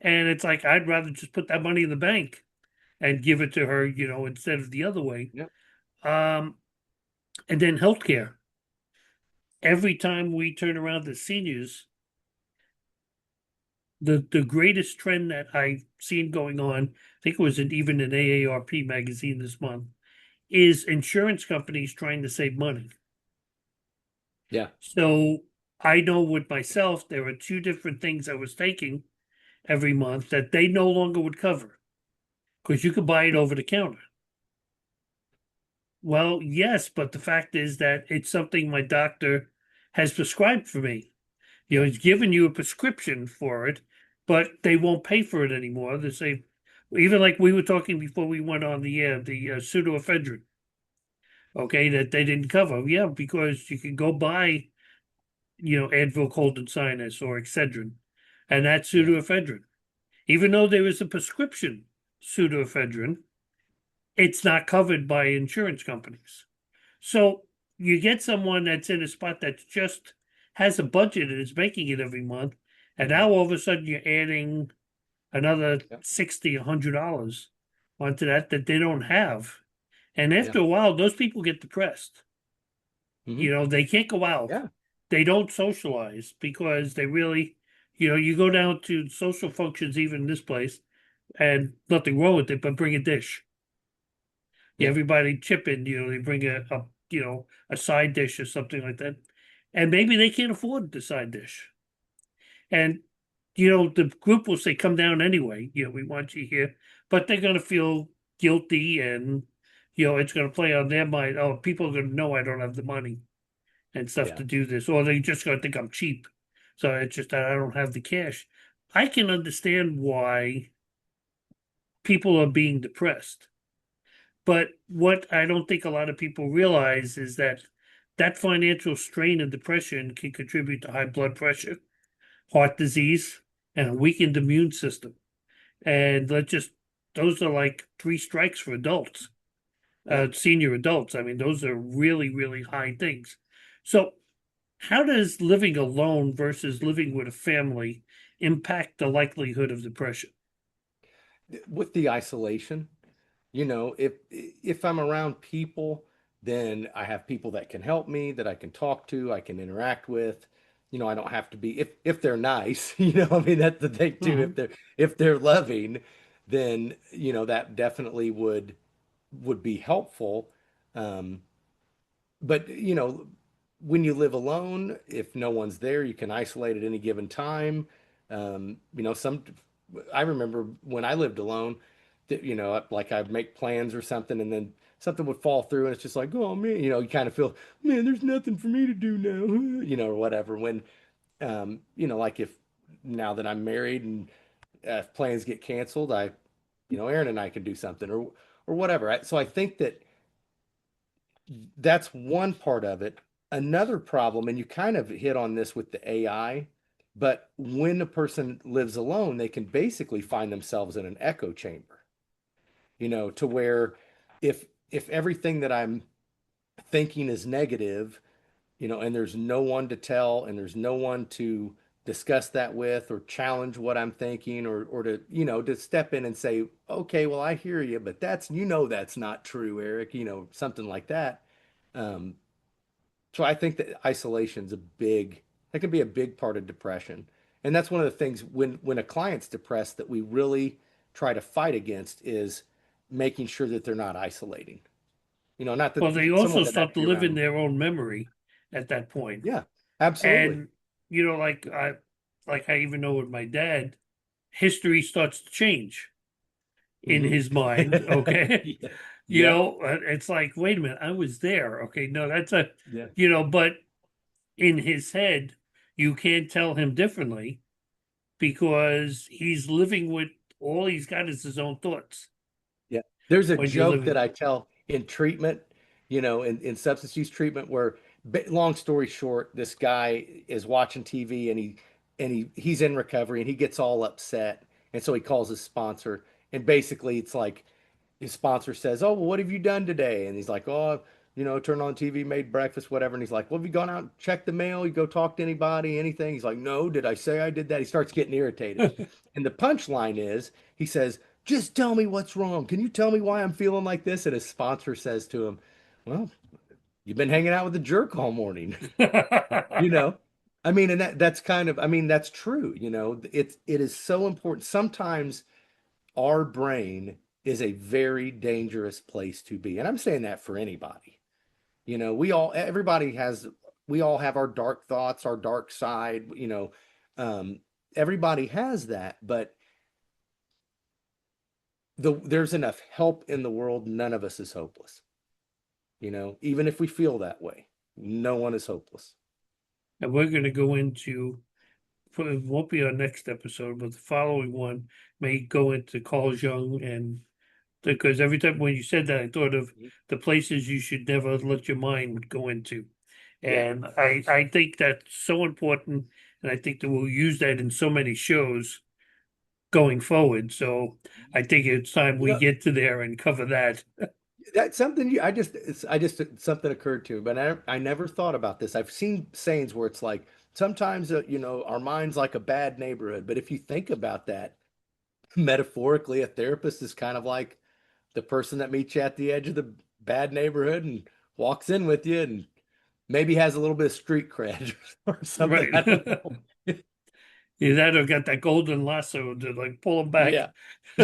and it's like I'd rather just put that money in the bank and give it to her, instead of the other way. Yeah. And then healthcare. Every time we turn around to seniors, the greatest trend that I've seen going on, I think it was even an AARP magazine this month, is insurance companies trying to save money. Yeah. So I know with myself, there are two different things I was taking every month that they no longer would cover because you could buy it over the counter. Well, yes, but the fact is that it's something my doctor has prescribed for me. He's given you a prescription for it, but they won't pay for it anymore. They say, even like we were talking before we went on the air, the pseudoephedrine, okay, that they didn't cover. Yeah, because you can go buy, Advil, cold and sinus, or Excedrin, and that's pseudoephedrine. Even though there is a prescription pseudoephedrine, it's not covered by insurance companies. So you get someone that's in a spot that just has a budget and is making it every month, and now all of a sudden you're adding another $60, $100 onto that they don't have. And after a while, those people get depressed. They can't go out. Yeah. They don't socialize because they really, you go down to social functions, even in this place, and nothing wrong with it, but bring a dish. Everybody chip in, they bring a side dish or something like that. And maybe they can't afford the side dish. And, the group will say, come down anyway. We want you here. But they're going to feel guilty and, it's going to play on their mind. Oh, people are going to know I don't have the money and stuff to do this. Or they're just going to think I'm cheap. So it's just that I don't have the cash. I can understand why people are being depressed. But what I don't think a lot of people realize is that financial strain and depression can contribute to high blood pressure, heart disease, and a weakened immune system. And those are like 3 strikes for adults, senior adults. I mean, those are really, really high things. So how does living alone versus living with a family impact the likelihood of depression? With the isolation, if I'm around people, then I have people that can help me, that I can talk to, I can interact with. I don't have to be, if they're nice, I mean, that's the thing too. If they're loving, then, that definitely would be helpful. But, when you live alone, if no one's there, you can isolate at any given time. I remember when I lived alone, that, like I'd make plans or something, and then something would fall through, and it's just like, oh man, you kind of feel, man, there's nothing for me to do now, or whatever. When, like if now that I'm married and if plans get canceled, Aaron and I can do something or whatever. So I think that's one part of it. Another problem, and you kind of hit on this with the AI, but when a person lives alone, they can basically find themselves in an echo chamber, to where if everything that I'm thinking is negative, and there's no one to tell and there's no one to discuss that with or challenge what I'm thinking or to, to step in and say, okay, well, I hear you, but that's not true, Eric, something like that. So I think that isolation's that can be a big part of depression. And that's one of the things when a client's depressed that we really try to fight against is making sure that they're not isolating. Not that Well, they also that start to be live in around. their own memory at that point. Yeah, absolutely. And, like I even know with my dad, history starts to change in his mind. Okay. Yeah. It's like, wait a minute, I was there. Okay. No, that's Yeah. but in his head, you can't tell him differently because he's living with all he's got is his own thoughts. Yeah. There's a When you're joke living. that I tell in treatment, in substance use treatment where, long story short, this guy is watching TV and he's in recovery and he gets all upset. And so he calls his sponsor. And basically it's like his sponsor says, "Oh, well, what have you done today?" And he's like, "Oh, turned on TV, made breakfast, whatever." And he's like, "Well, have you gone out and checked the mail? You go talk to anybody, anything?" He's like, "No, did I say I did that?" He starts getting irritated. And the punchline is, he says, "Just tell me what's wrong. Can you tell me why I'm feeling like this?" And his sponsor says to him, "Well, you've been hanging out with a jerk all morning." you know? I mean, and that's kind of, I mean, that's true. It is so important. Sometimes our brain is a very dangerous place to be. And I'm saying that for anybody. We all have our dark thoughts, our dark side, um, everybody has that, but there's enough help in the world. None of us is hopeless. Even if we feel that way, no one is hopeless. And we're going to go into, it won't be our next episode, but the following one may go into Carl Jung, and because every time when you said that, I thought of the places you should never let your mind go into. And I think that's so important. And I think that we'll use that in so many shows going forward. So I think it's time we get to there and cover that. That's something something occurred to me, but I never thought about this. I've seen sayings where it's like, sometimes, our mind's like a bad neighborhood. But if you think about that, metaphorically, a therapist is kind of like the person that meets you at the edge of the bad neighborhood and walks in with you and maybe has a little bit of street cred or something. Right. I don't know. You that or got that golden lasso to like pull them back,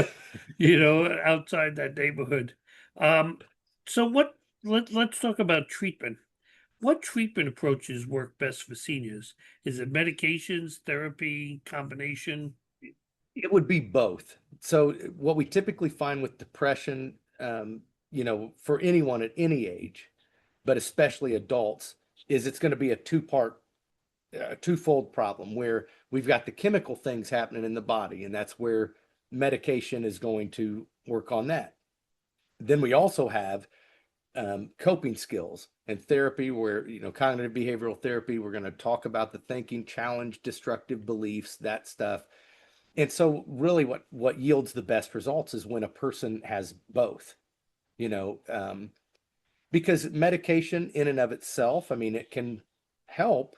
outside that neighborhood. So let's talk about treatment. What treatment approaches work best for seniors? Is it medications, therapy, combination? It would be both. So what we typically find with depression, for anyone at any age, but especially adults, is it's going to be a twofold problem where we've got the chemical things happening in the body, and that's where medication is going to work on that. Then we also have coping skills and therapy where, cognitive behavioral therapy, we're going to talk about the thinking, challenge destructive beliefs, that stuff. And so really what yields the best results is when a person has both, because medication in and of itself, I mean, it can help,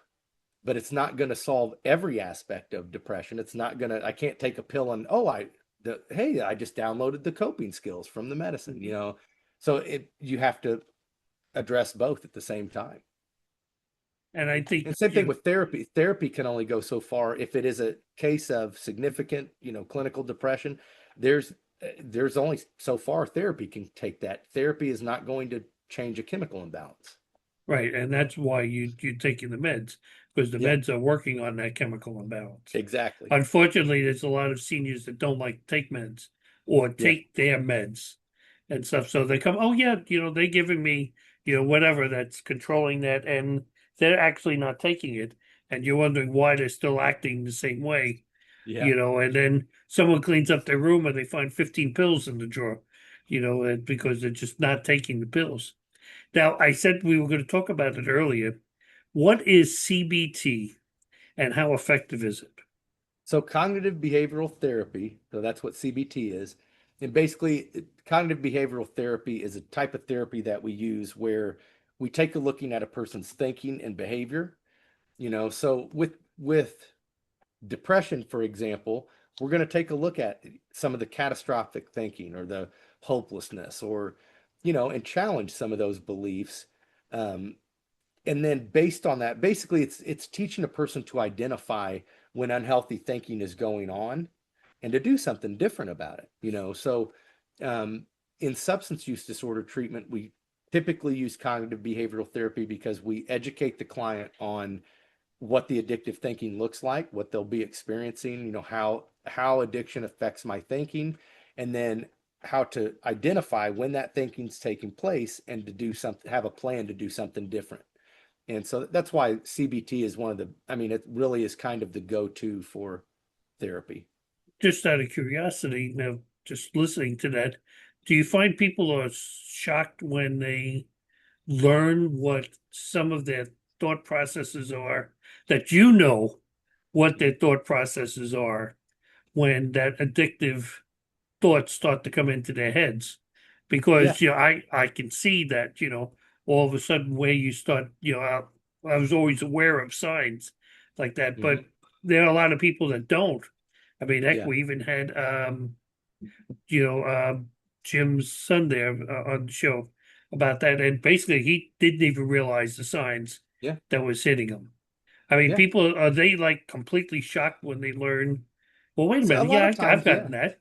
but it's not going to solve every aspect of depression. I can't take a pill and, hey, I just downloaded the coping skills from the medicine, So you have to address both at the same time. And I think And same thing with therapy. Therapy can only go so far. If it is a case of significant, clinical depression, there's only so far therapy can take that. Therapy is not going to change a chemical imbalance. right, and that's why you're taking the meds, because the meds are working on that chemical imbalance. Exactly. Unfortunately, there's a lot of seniors that don't like to take meds or take their meds and stuff. So they come, oh yeah, they're giving me, whatever that's controlling that, and they're actually not taking it. And you're wondering why they're still acting the same way. And then someone cleans up their room and they find 15 pills in the drawer, because they're just not taking the pills. Now, I said we were going to talk about it earlier. What is CBT and how effective is it? So cognitive behavioral therapy, so that's what CBT is. And basically, cognitive behavioral therapy is a type of therapy that we use where we take a looking at a person's thinking and behavior. So with depression, for example, we're going to take a look at some of the catastrophic thinking or the hopelessness or, and challenge some of those beliefs. And then based on that, basically it's teaching a person to identify when unhealthy thinking is going on and to do something different about it. So in substance use disorder treatment, we typically use cognitive behavioral therapy because we educate the client on what the addictive thinking looks like, what they'll be experiencing, how addiction affects my thinking, and then how to identify when that thinking's taking place and to do something, have a plan to do something different. And so that's why CBT is it really is kind of the go-to for therapy. Just out of curiosity, now just listening to that, do you find people are shocked when they learn what some of their thought processes are, that you know what their thought processes are when that addictive thoughts start to come into their heads. Yeah. Because, I can see that, all of a sudden where you start, I was always aware of signs like that, but there are a lot of people that don't. I mean, heck, Yeah. we even had, Jim's son there on the show about that, and basically he didn't even realize the signs Yeah. that was hitting him. I mean, Yeah. people, are they like completely shocked when they learn? Well, wait a So a minute, lot yeah, of I've times, gotten that.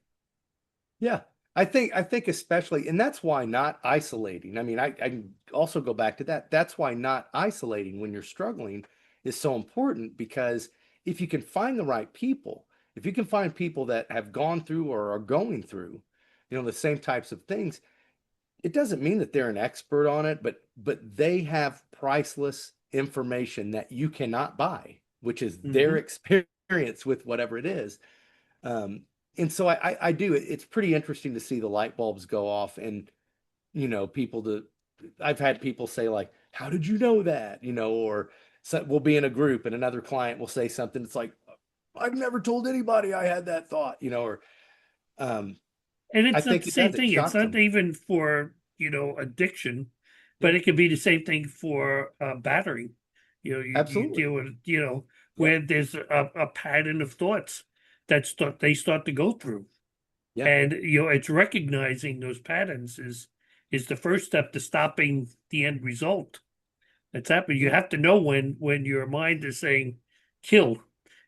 Yeah. I think especially, and that's why not isolating. I mean, I can also go back to that. That's why not isolating when you're struggling is so important, because if you can find the right people, if you can find people that have gone through or are going through, the same types of things, it doesn't mean that they're an expert on it, but they have priceless information that you cannot buy, which is their experience with whatever it is. And so I do. It's pretty interesting to see the light bulbs go off, and people I've had people say, like, "How did you know that?" Or so we'll be in a group and another client will say something. It's like, "I've never told anybody I had that thought," or um, And I it's not think the it same does. It thing. It's shocks not them. even for, addiction, Yeah, but it could be the same thing for battering. You absolutely. deal with, Yeah, where there's a pattern of thoughts they start to go through. yeah, And, it's recognizing those patterns is the first step to stopping the end result that's happening. You yeah, have to know when your mind is saying kill,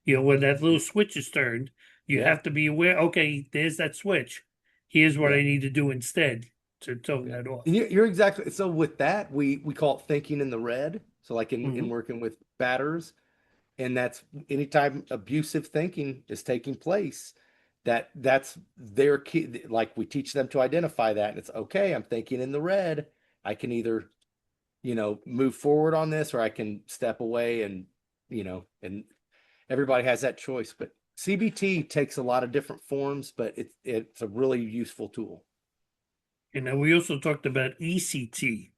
when that little switch is turned, you yeah, have to be aware, okay, there's that switch. Here's what yeah, I need to do instead to tone yeah. that And off. you're exactly so. With that, we call it thinking in the red. So, like in Hmm. working with batters, and that's anytime abusive thinking is taking place, that's their key. Like, we teach them to identify that, and it's okay, I'm thinking in the red. I can either move forward on this, or I can step away, and everybody has that choice. But CBT takes a lot of different forms, but it's a really useful tool. And then we also talked about ECT,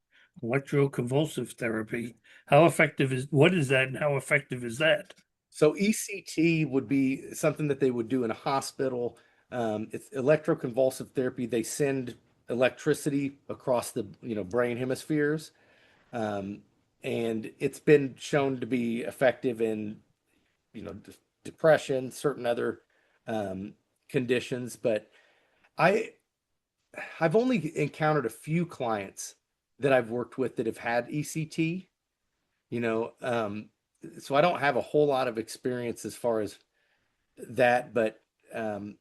electroconvulsive therapy. What is that and how effective is that? So ECT would be something that they would do in a hospital. It's electroconvulsive therapy. They send electricity across the brain hemispheres, um, and it's been shown to be effective in depression, certain other um, conditions. But I I've only encountered a few clients that I've worked with that have had ECT. You know, um, so I don't have a whole lot of experience as far as that, but um,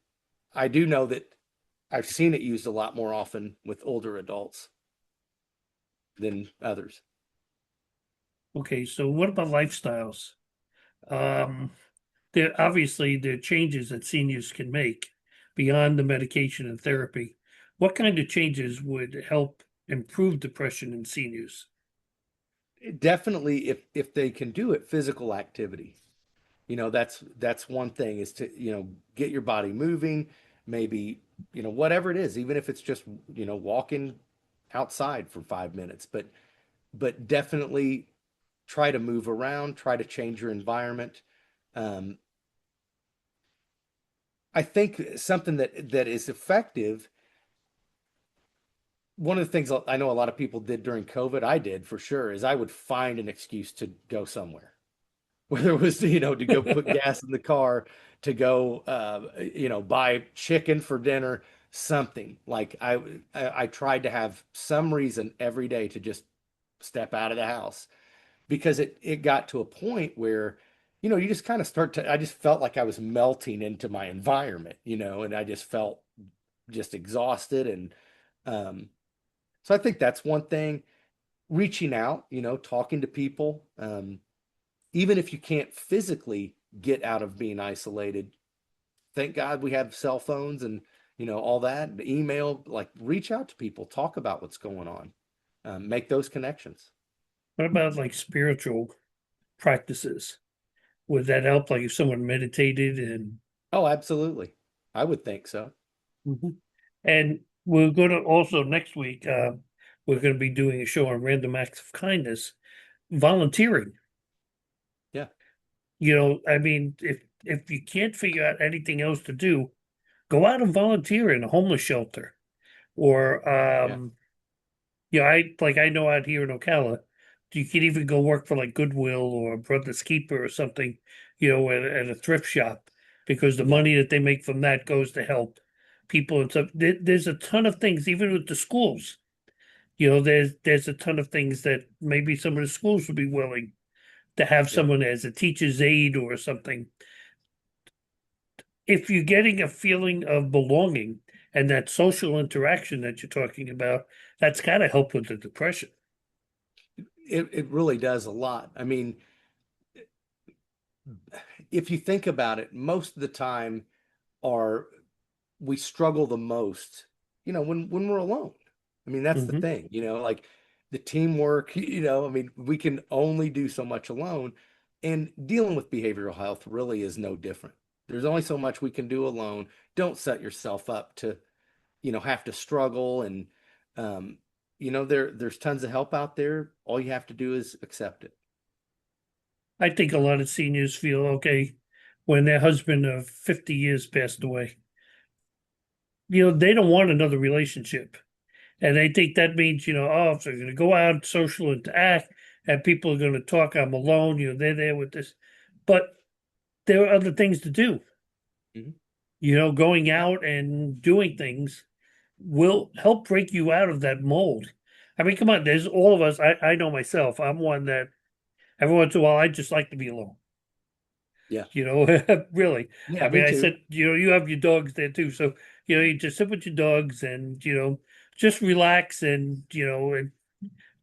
I do know that I've seen it used a lot more often with older adults than others. Okay, so what about lifestyles? Um, there are changes that seniors can make beyond the medication and therapy. What kind of changes would help improve depression in seniors? Definitely, if they can do it, physical activity. That's one thing, is to get your body moving, maybe whatever it is, even if it's just walking outside for 5 minutes, but definitely try to move around, try to change your environment. Um, I think something that is effective. One of the things I know a lot of people did during COVID, I did for sure, is I would find an excuse to go somewhere, whether it was to go put gas in the car, to go buy chicken for dinner, something. Like, I tried to have some reason every day to just step out of the house, because it got to a point where you just kind of I just felt like I was melting into my environment, and I just felt just exhausted. And so I think that's one thing. Reaching out, talking to people, even if you can't physically get out of being isolated. Thank God we have cell phones and all that, email. Like, reach out to people, talk about what's going on, make those connections. What about like spiritual practices? Would that help? Like if someone meditated and Oh, absolutely. I would think so. Mhm. And we're going to also next week we're going to be doing a show on random acts of kindness, volunteering. Yeah. I mean, if you can't figure out anything else to do, go out and volunteer in a homeless shelter. Or I know out here in Ocala, you can even go work for like Goodwill or Brothers Keeper or something, at a thrift shop, because the money that they make from that goes to help people and stuff. There's a ton of things, even with the schools. There's a ton of things that maybe some of the schools would be willing to have someone as a teacher's aide or something. If you're getting a feeling of belonging and that social interaction that you're talking about, that's got to help with the depression. It really does a lot. I mean, if you think about it, most of the time we struggle the most, when we're alone. I mean, that's the thing, like the teamwork, I mean, we can only do so much alone, and dealing with behavioral health really is no different. There's only so much we can do alone. Don't set yourself up to, have to struggle. And, there's tons of help out there. All you have to do is accept it. I think a lot of seniors feel okay when their husband of 50 years passed away. They don't want another relationship. And they think that means, if they're going to go out, social interact, and people are going to talk, I'm alone, they're there with this. But there are other things to do. Going out and doing things will help break you out of that mold. I mean, come on, there's all of us. I know myself. I'm one that every once in a while, I just like to be alone. Yeah. Really. Yeah, I mean, me I too. said, you have your dogs there too. So, you just sit with your dogs and, just relax and, and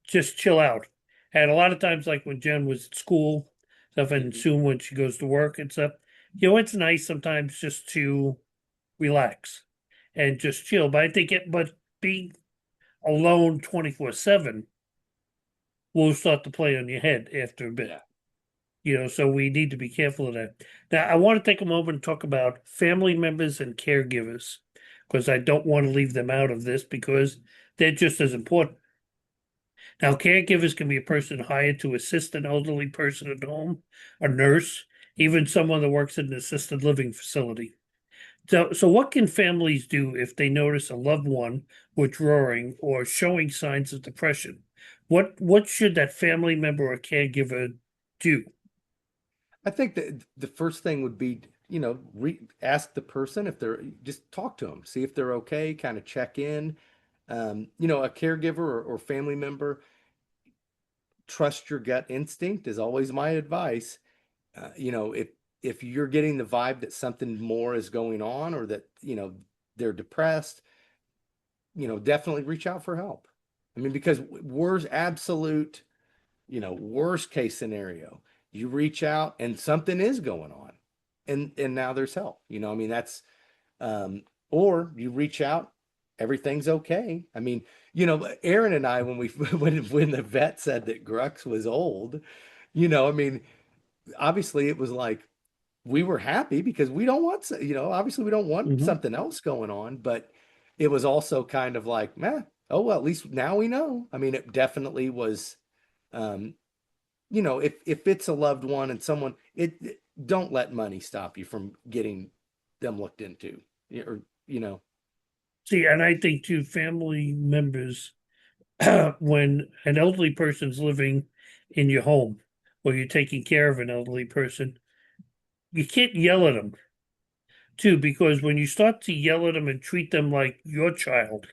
just chill out. And a lot of times, like when Jen was at school, stuff, and soon when she goes to work and stuff, it's nice sometimes just to relax and just chill. But I think but being alone 24/7 will start to play on your head after a bit. So we need to be careful of that. Now, I want to take a moment and talk about family members and caregivers, because I don't want to leave them out of this because they're just as important. Now, caregivers can be a person hired to assist an elderly person at home, a nurse, even someone that works in an assisted living facility. So what can families do if they notice a loved one withdrawing or showing signs of depression? What should that family member or caregiver do? I think that the first thing would be, ask the person if just talk to them, see if they're okay, kind of check in. A caregiver or family member, trust your gut instinct is always my advice. If you're getting the vibe that something more is going on, or that, they're depressed, definitely reach out for help. I mean, because worst case scenario, you reach out and something is going on, and now there's help. I mean, that's or you reach out, everything's okay. I mean, Aaron and I, when when the vet said that Grux was old, I mean, obviously it was like we were happy because we don't want, obviously we don't want something else going on, but it was also kind of like, oh, well, at least now we know. I mean, it definitely was, if it's a loved one and someone, don't let money stop you from getting them looked into, or, See, and I think too, family members, when an elderly person's living in your home or you're taking care of an elderly person, you can't yell at them too, because when you start to yell at them and treat them like your child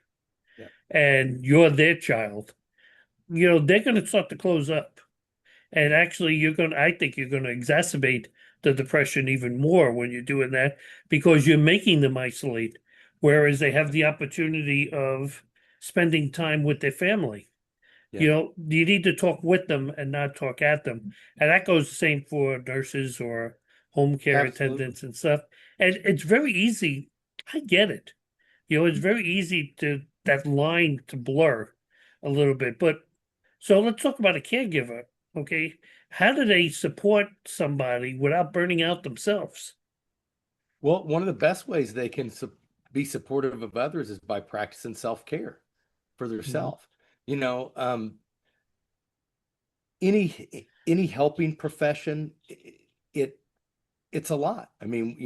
and you're their child, they're going to start to close up. And actually, I think you're going to exacerbate the depression even more when you're doing that, because you're making them isolate, whereas they have the opportunity of spending time with their family. You need to talk with them and not talk at them. And that goes the same for nurses or home care attendants and stuff. And it's very easy. I get it. It's very easy that line to blur a little bit. But so let's talk about a caregiver. Okay. How do they support somebody without burning out themselves? Well, one of the best ways they can be supportive of others is by practicing self-care for themselves. You know, any helping profession, it it's a lot. I mean,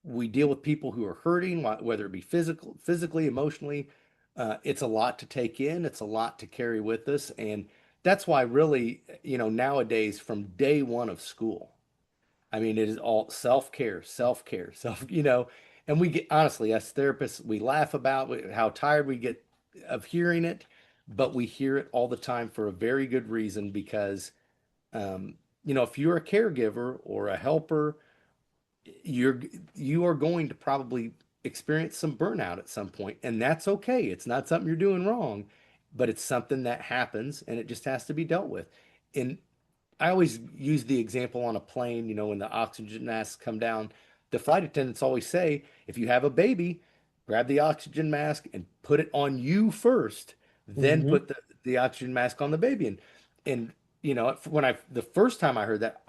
we deal with people who are hurting, whether it be physically, emotionally. It's a lot to take in. It's a lot to carry with us, and that's why really, nowadays from day one of school, I mean, it is all self-care, self-care, and we get, honestly, as therapists, we laugh about how tired we get of hearing it, but we hear it all the time for a very good reason because, um, if you're a caregiver or a helper, you're you are going to probably experience some burnout at some point, and that's okay. It's not something you're doing wrong, but it's something that happens and it just has to be dealt with. And I always use the example on a plane, when the oxygen masks come down, the flight attendants always say, if you have a baby, grab the oxygen mask and put it on you first, then Hmm. put the oxygen mask on the baby. And when the first time I heard that,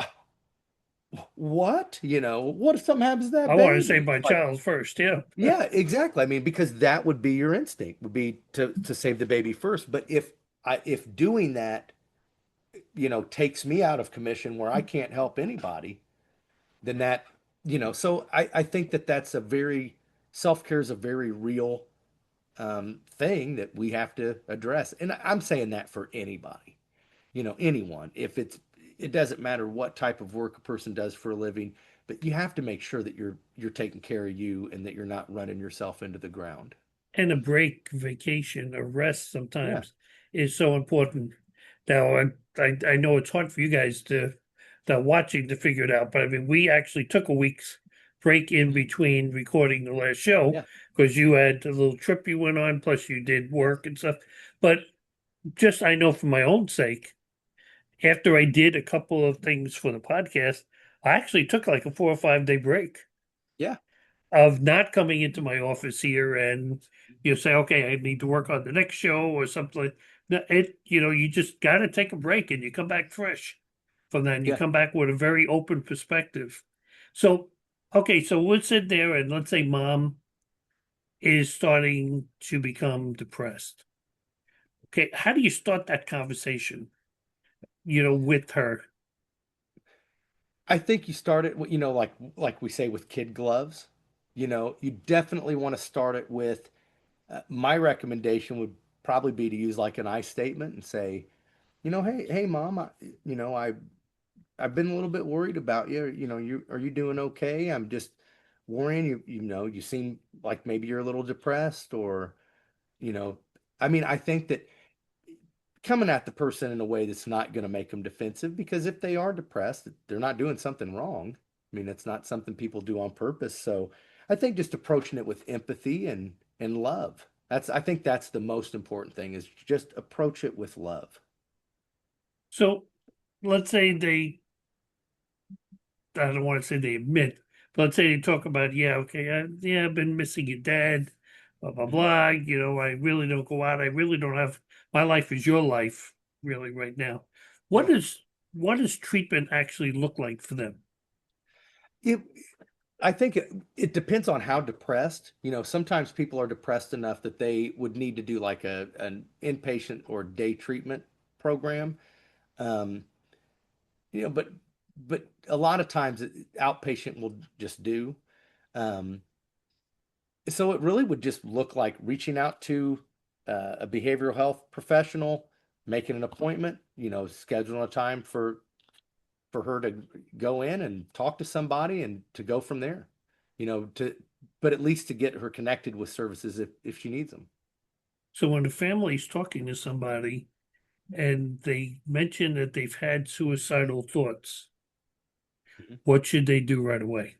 what? What if something happens to I that want to save baby? my It's like, child first. Yeah. yeah, exactly. I mean, because that would be your instinct, would be to save the baby first. But if doing that, takes me out of commission where I can't help anybody, then so I think that that's a very self-care is a very real thing that we have to address. And I'm saying that for anybody, anyone. It doesn't matter what type of work a person does for a living, but you have to make sure that you're taking care of you and that you're not running yourself into the ground. And a break, vacation, a rest Yeah. sometimes is so important. Now, I know it's hard for you guys to watching to figure it out, but I mean, we actually took a week's break in between recording the last show Yeah. because you had a little trip you went on, plus you did work and stuff. But just I know for my own sake, after I did a couple of things for the podcast, I actually took like a 4 or 5 day break Yeah. of not coming into my office here and you say, okay, I need to work on the next show or something. No, you just got to take a break and you come back fresh from that and you Yeah. come back with a very open perspective. So, okay, so we'll sit there and let's say mom is starting to become depressed. Okay, how do you start that conversation, with her? I think you start it, like we say with kid gloves. You definitely want to start it with, my recommendation would probably be to use like an I statement and say, hey mom, I've been a little bit worried about you. Are you doing okay? I'm just worrying. You seem like maybe you're a little depressed, or, you know, I mean, I think that coming at the person in a way that's not going to make them defensive, because if they are depressed, they're not doing something wrong. I mean, it's not something people do on purpose. So I think just approaching it with empathy and love. I think that's the most important thing, is just approach it with love. So let's say I don't want to say they admit, but let's say they talk about, yeah, okay, yeah, I've been missing your dad, blah, blah, Mhm. blah. I really don't go out. I really don't have, my life is your life, really, right now. What Yeah. does what does treatment actually look like for them? It, I think it depends on how depressed. Sometimes people are depressed enough that they would need to do like an inpatient or day treatment program. Um, but a lot of times outpatient will just do. Um, so it really would just look like reaching out to a behavioral health professional, making an appointment, scheduling a time for her to go in and talk to somebody and to go from there, to but at least to get her connected with services if she needs them. So when the family's talking to somebody and they mention that they've had suicidal thoughts, Mhm. what should they do right away?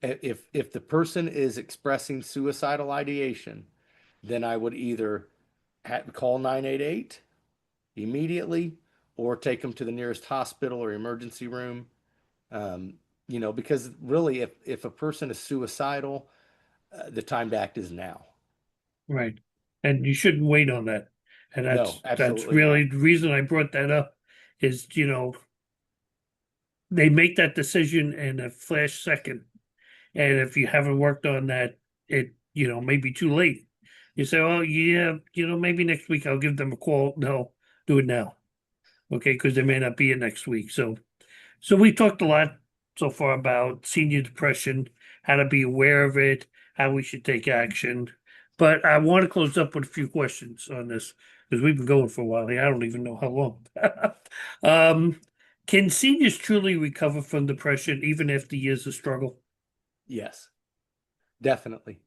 If the person is expressing suicidal ideation, then I would either call 988 immediately or take them to the nearest hospital or emergency room. Um, because really, if a person is suicidal, the time to act is now. Right. And you shouldn't wait on that. And No, that's absolutely not. really the reason I brought that up is, they make that decision in a flash second. And if you haven't worked on that, it may be too late. You say, oh, yeah, maybe next week I'll give them a call. No, do it now. Okay, because they may not be in next week. So we talked a lot so far about senior depression, how to be aware of it, how we should take action. But I want to close up with a few questions on this because we've been going for a while. I don't even know how long. Can seniors truly recover from depression even after years of struggle? Yes, definitely.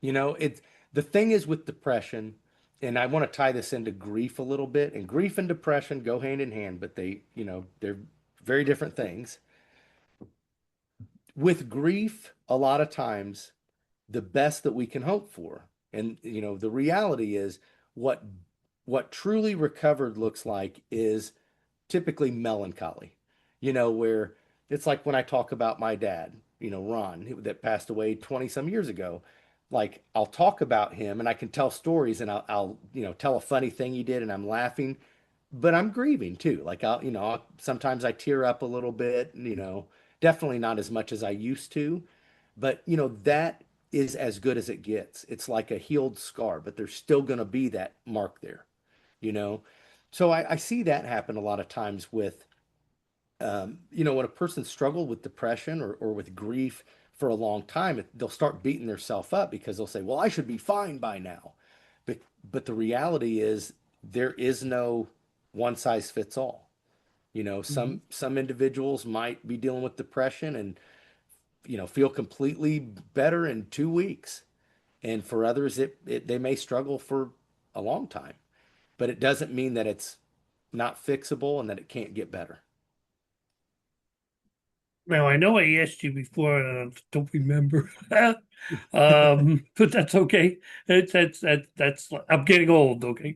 It's the thing is with depression, and I want to tie this into grief a little bit, and grief and depression go hand in hand, but they're very different things. With grief, a lot of times the best that we can hope for, and the reality is what truly recovered looks like is typically melancholy, where it's like when I talk about my dad, Ron, that passed away 20 some years ago. Like I'll talk about him and I can tell stories and I'll tell a funny thing he did and I'm laughing, but I'm grieving too. Like sometimes I tear up a little bit, definitely not as much as I used to, but that is as good as it gets. It's like a healed scar, but there's still going to be that mark there, you know? So I see that happen a lot of times with, when a person struggled with depression or with grief for a long time, they'll start beating themselves up because they'll say, well, I should be fine by now. But the reality is there is no one size fits all. Mhm. Some individuals might be dealing with depression and, feel completely better in 2 weeks. And for others, they may struggle for a long time, but it doesn't mean that it's not fixable and that it can't get better. Now, I know I asked you before, and I don't remember. But that's okay. That's I'm getting old, okay?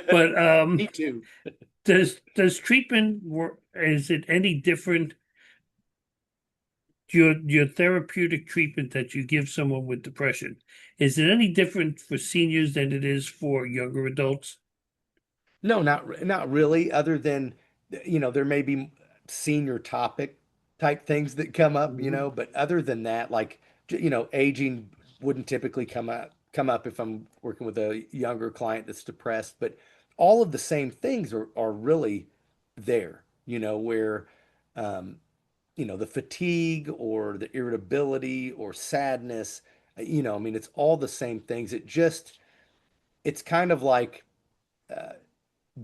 But Me too. does treatment work? Is it any different? Your therapeutic treatment that you give someone with depression, is it any different for seniors than it is for younger adults? No, not really, other than, there may be senior topic type things that come up, Mhm. but other than that, like, aging wouldn't typically come up if I'm working with a younger client that's depressed, but all of the same things are really there, where um, the fatigue or the irritability or sadness, I mean, it's all the same things. It's kind of like uh,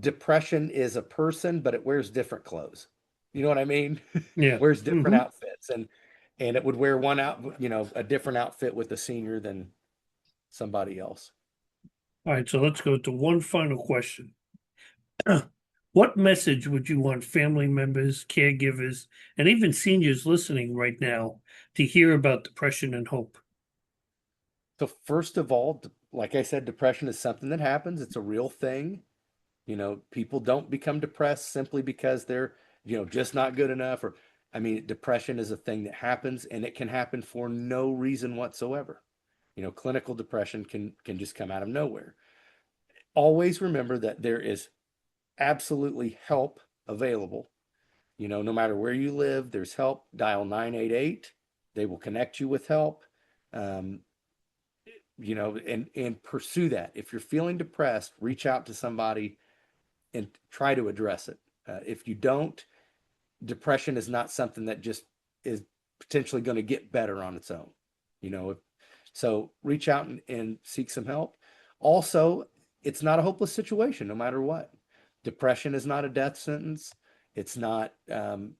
depression is a person, but it wears different clothes. You know what I mean? Yeah. Wears different Hmm. outfits, and it would wear a different outfit with a senior than somebody else. All right, so let's go to one final question. What message would you want family members, caregivers, and even seniors listening right now to hear about depression and hope? So first of all, like I said, depression is something that happens. It's a real thing. People don't become depressed simply because they're, just not good enough or I mean, depression is a thing that happens and it can happen for no reason whatsoever. Clinical depression can just come out of nowhere. Always remember that there is absolutely help available. No matter where you live, there's help. Dial 988. They will connect you with help. Um, and pursue that. If you're feeling depressed, reach out to somebody and try to address it. If you don't, depression is not something that just is potentially going to get better on its own. So reach out and seek some help. Also, it's not a hopeless situation, no matter what. Depression is not a death sentence. It's not, an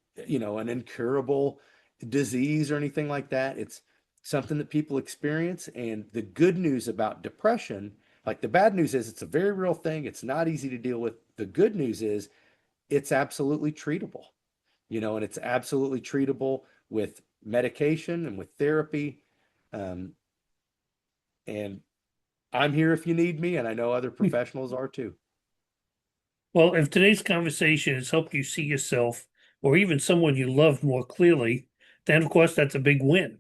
incurable disease or anything like that. It's something that people experience. And the good news about depression, like the bad news is it's a very real thing. It's not easy to deal with. The good news is it's absolutely treatable, and it's absolutely treatable with medication and with therapy. Um, and I'm here if you need me, and I know other professionals are too. Well, if today's conversation has helped you see yourself or even someone you love more clearly, then of course that's a big win.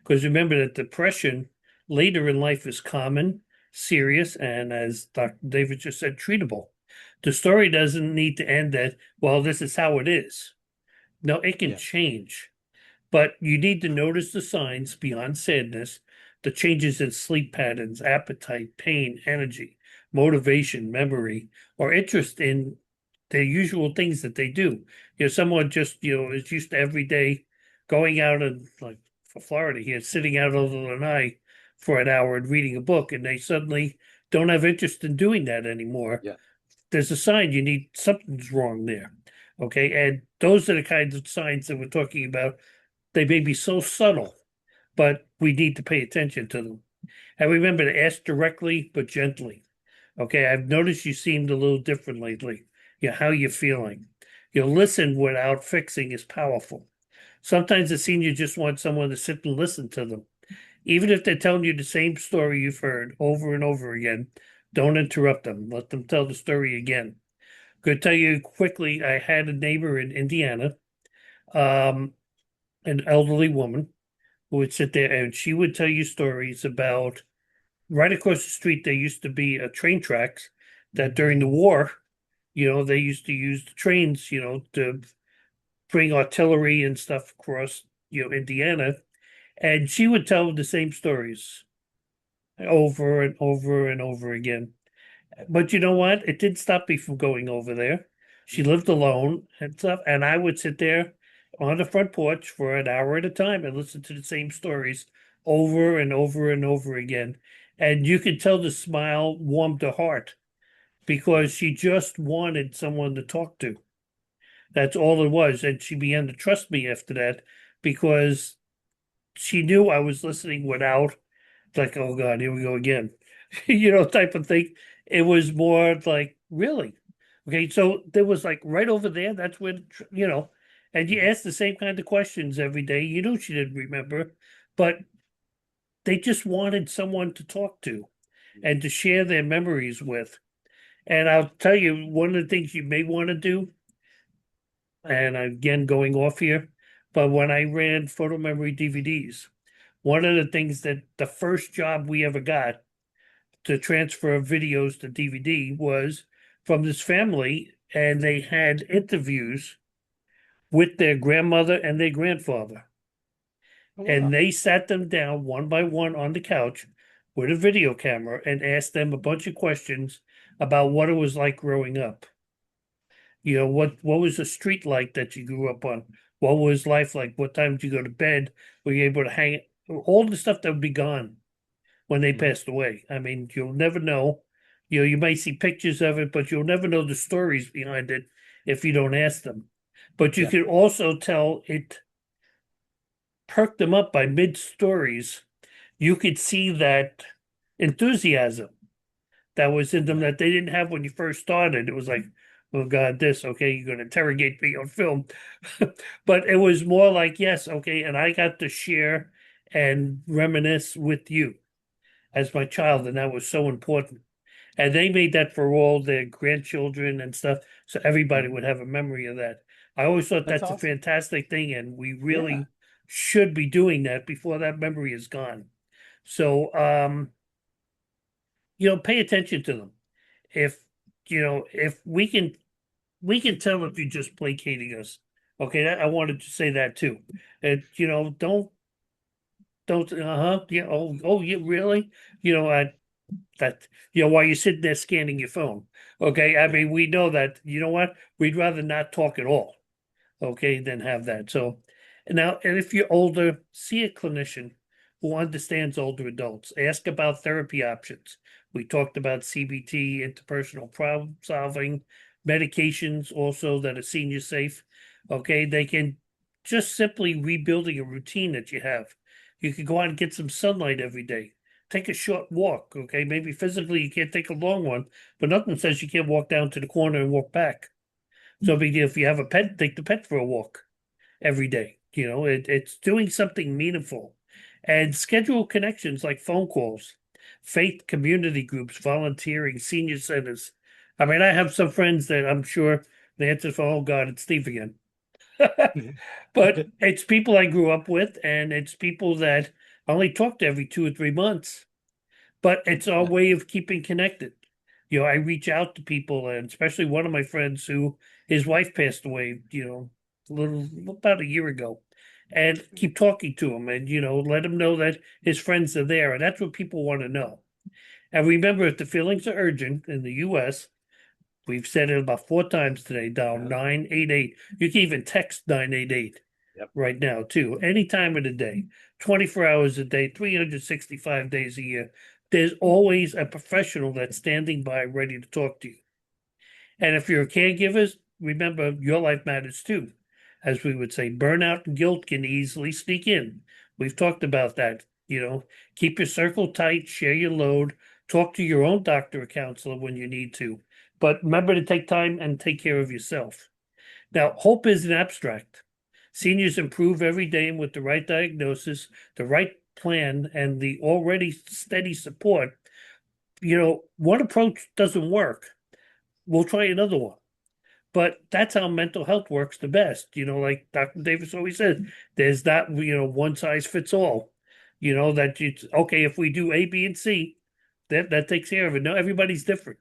Because remember that depression later in life is common, serious, and as Dr. David just said, treatable. The story doesn't need to end at, well, this is how it is. No, it can Yeah. change. But you need to notice the signs beyond sadness the changes in sleep patterns, appetite, pain, energy, motivation, memory, or interest in the usual things that they do. Someone just, is used to every day going out and, like, for Florida here, sitting out over the night for an hour and reading a book, and they suddenly don't have interest in doing that anymore. Yeah. There's a sign something's wrong there. Okay. And those are the kinds of signs that we're talking about. They may be so subtle, but we need to pay attention to them. And remember to ask directly but gently. Okay, I've noticed you seemed a little different lately. How you feeling? Listen without fixing is powerful. Sometimes the senior just wants someone to sit and listen to them. Even if they're telling you the same story you've heard over and over again, don't interrupt them. Let them tell the story again. Could tell you quickly, I had a neighbor in Indiana, an elderly woman who would sit there and she would tell you stories about right across the street. There used to be a train tracks that during the war, they used to use the trains, to bring artillery and stuff across, Indiana. And she would tell the same stories over and over and over again. But you know what? It didn't stop me from going over there. She lived alone and stuff, and I would sit there on the front porch for an hour at a time and listen to the same stories over and over and over again. And you could tell the smile warmed her heart because she just wanted someone to talk to. That's all it was. And she began to trust me after that because she knew I was listening without, like, oh God, here we go again, type of thing. It was more like, really? Okay, so there was like right over there, that's when, and you ask the same kind of questions every day. She didn't remember, but they just wanted someone to talk to and to share their memories with. And I'll tell you, one of the things you may want to do, and again, going off here, but when I ran photo memory DVDs, one of the things that the first job we ever got to transfer videos to DVD was from this family, and they had interviews with their grandmother and their grandfather. Oh, wow. And they sat them down one by one on the couch with a video camera and asked them a bunch of questions about what it was like growing up. What was the street like that you grew up on? What was life like? What time did you go to bed? Were you able to hang all the stuff that would be gone when they passed away? I mean, you'll never know. You might see pictures of it, but you'll never know the stories behind it if you don't ask them. But you could also tell it perked them up by mid-stories. You could see that enthusiasm that was in them that they didn't have when you first started. It was like, oh God, this, okay, you're going to interrogate me on film. But it was more like, yes, okay, and I got to share and reminisce with you as my child, and that was so important. And they made that for all their grandchildren and stuff, so everybody would have a memory of that. I always thought that's awesome. a fantastic thing, and we really should be doing that before that memory is gone. So, pay attention to them. If we can tell if you're just placating us. Okay, I wanted to say that too. And don't yeah, oh yeah, really? While you're sitting there scanning your phone. Okay, I mean, we know that, what? We'd rather not talk at all, okay, than have that. So now, and if you're older, see a clinician who understands older adults. Ask about therapy options. We talked about CBT, interpersonal problem solving, medications also that are senior safe. Okay, they can just simply rebuilding a routine that you have. You can go out and get some sunlight every day. Take a short walk, okay? Maybe physically you can't take a long one, but nothing says you can't walk down to the corner and walk back. So if you have a pet, take the pet for a walk every day. It's doing something meaningful. And schedule connections like phone calls, faith community groups, volunteering, senior centers. I mean, I have some friends that I'm sure the answer for, oh God, it's Steve again. But it's people I grew up with, and it's people that I only talk to every 2 or 3 months. But it's our way of keeping connected. I reach out to people, and especially one of my friends who his wife passed away, about a year ago. and keep talking to him, and let him know that his friends are there, and that's what people want to know. And remember, if the feelings are urgent in the U.S., we've said it about 4 times today, down 988. You can even text 988 right now, too. Any time of the day, 24 hours a day, 365 days a year. There's always a professional that's standing by ready to talk to you. And if you're caregivers, remember, your life matters, too. As we would say, burnout and guilt can easily sneak in. We've talked about that. Keep your circle tight, share your load, talk to your own doctor or counselor when you need to. But remember to take time and take care of yourself. Now, hope is an abstract. Seniors improve every day, and with the right diagnosis, the right plan, and the already steady support, one approach doesn't work. We'll try another one. But that's how mental health works the best. Like Dr. Davis always says, there's not, one size fits all. Okay, if we do A, B, and C, that takes care of it. No, everybody's different.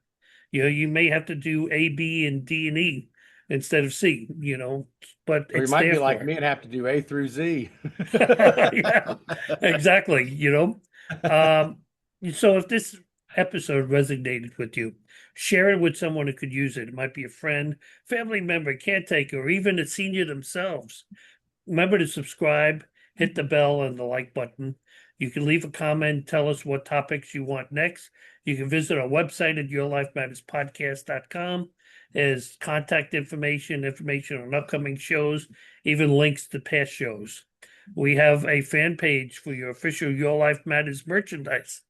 You may have to do A, B, and D, and E instead of C, but or you might be like me and have to do A through Z. Yeah, exactly. So if this episode resonated with you, share it with someone who could use it. It might be a friend, family member, caretaker, or even a senior themselves. Remember to subscribe, hit the bell and the like button. You can leave a comment, tell us what topics you want next. You can visit our website at yourlifematterspodcast.com. There's contact information on upcoming shows, even links to past shows. We have a fan page for your official Your Life Matters merchandise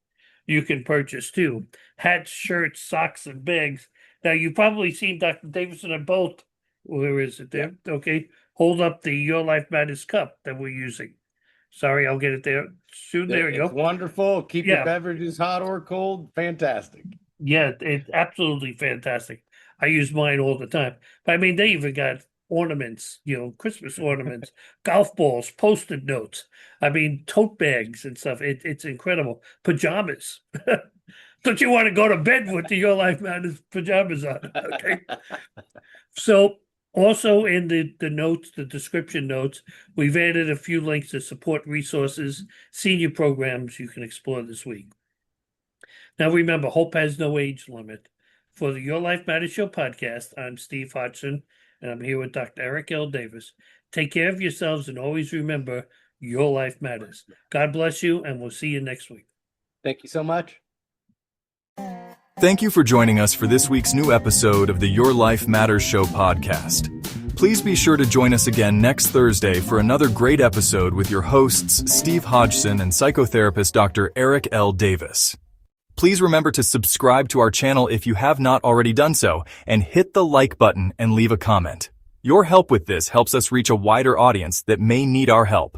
you can purchase too. Hats, shirts, socks, and bags. Now, you've probably seen Dr. Davison and both. Where is it there? Okay. Hold up the Your Life Matters cup that we're using. Sorry, I'll get it there soon. There you go. Wonderful. Keep your beverages hot or cold. Fantastic. Yeah, it's absolutely fantastic. I use mine all the time. But I mean, they even got ornaments, Christmas ornaments, golf balls, Post-it notes. I mean, tote bags and stuff. It's incredible. Pajamas. Don't you want to go to bed with the Your Life Matters pajamas on? Okay. So also in the notes, the description notes, we've added a few links to support resources, senior programs you can explore this week. Now remember, hope has no age limit. For the Your Life Matters Show podcast, I'm Steve Hodgson, and I'm here with Dr. Eric L. Davis. Take care of yourselves and always remember, your life matters. God bless you, and we'll see you next week. Thank you so much. Thank you for joining us for this week's new episode of the Your Life Matters Show podcast. Please be sure to join us again next Thursday for another great episode with your hosts, Steve Hodgson and psychotherapist Dr. Eric L. Davis. Please remember to subscribe to our channel if you have not already done so, and hit the like button and leave a comment. Your help with this helps us reach a wider audience that may need our help.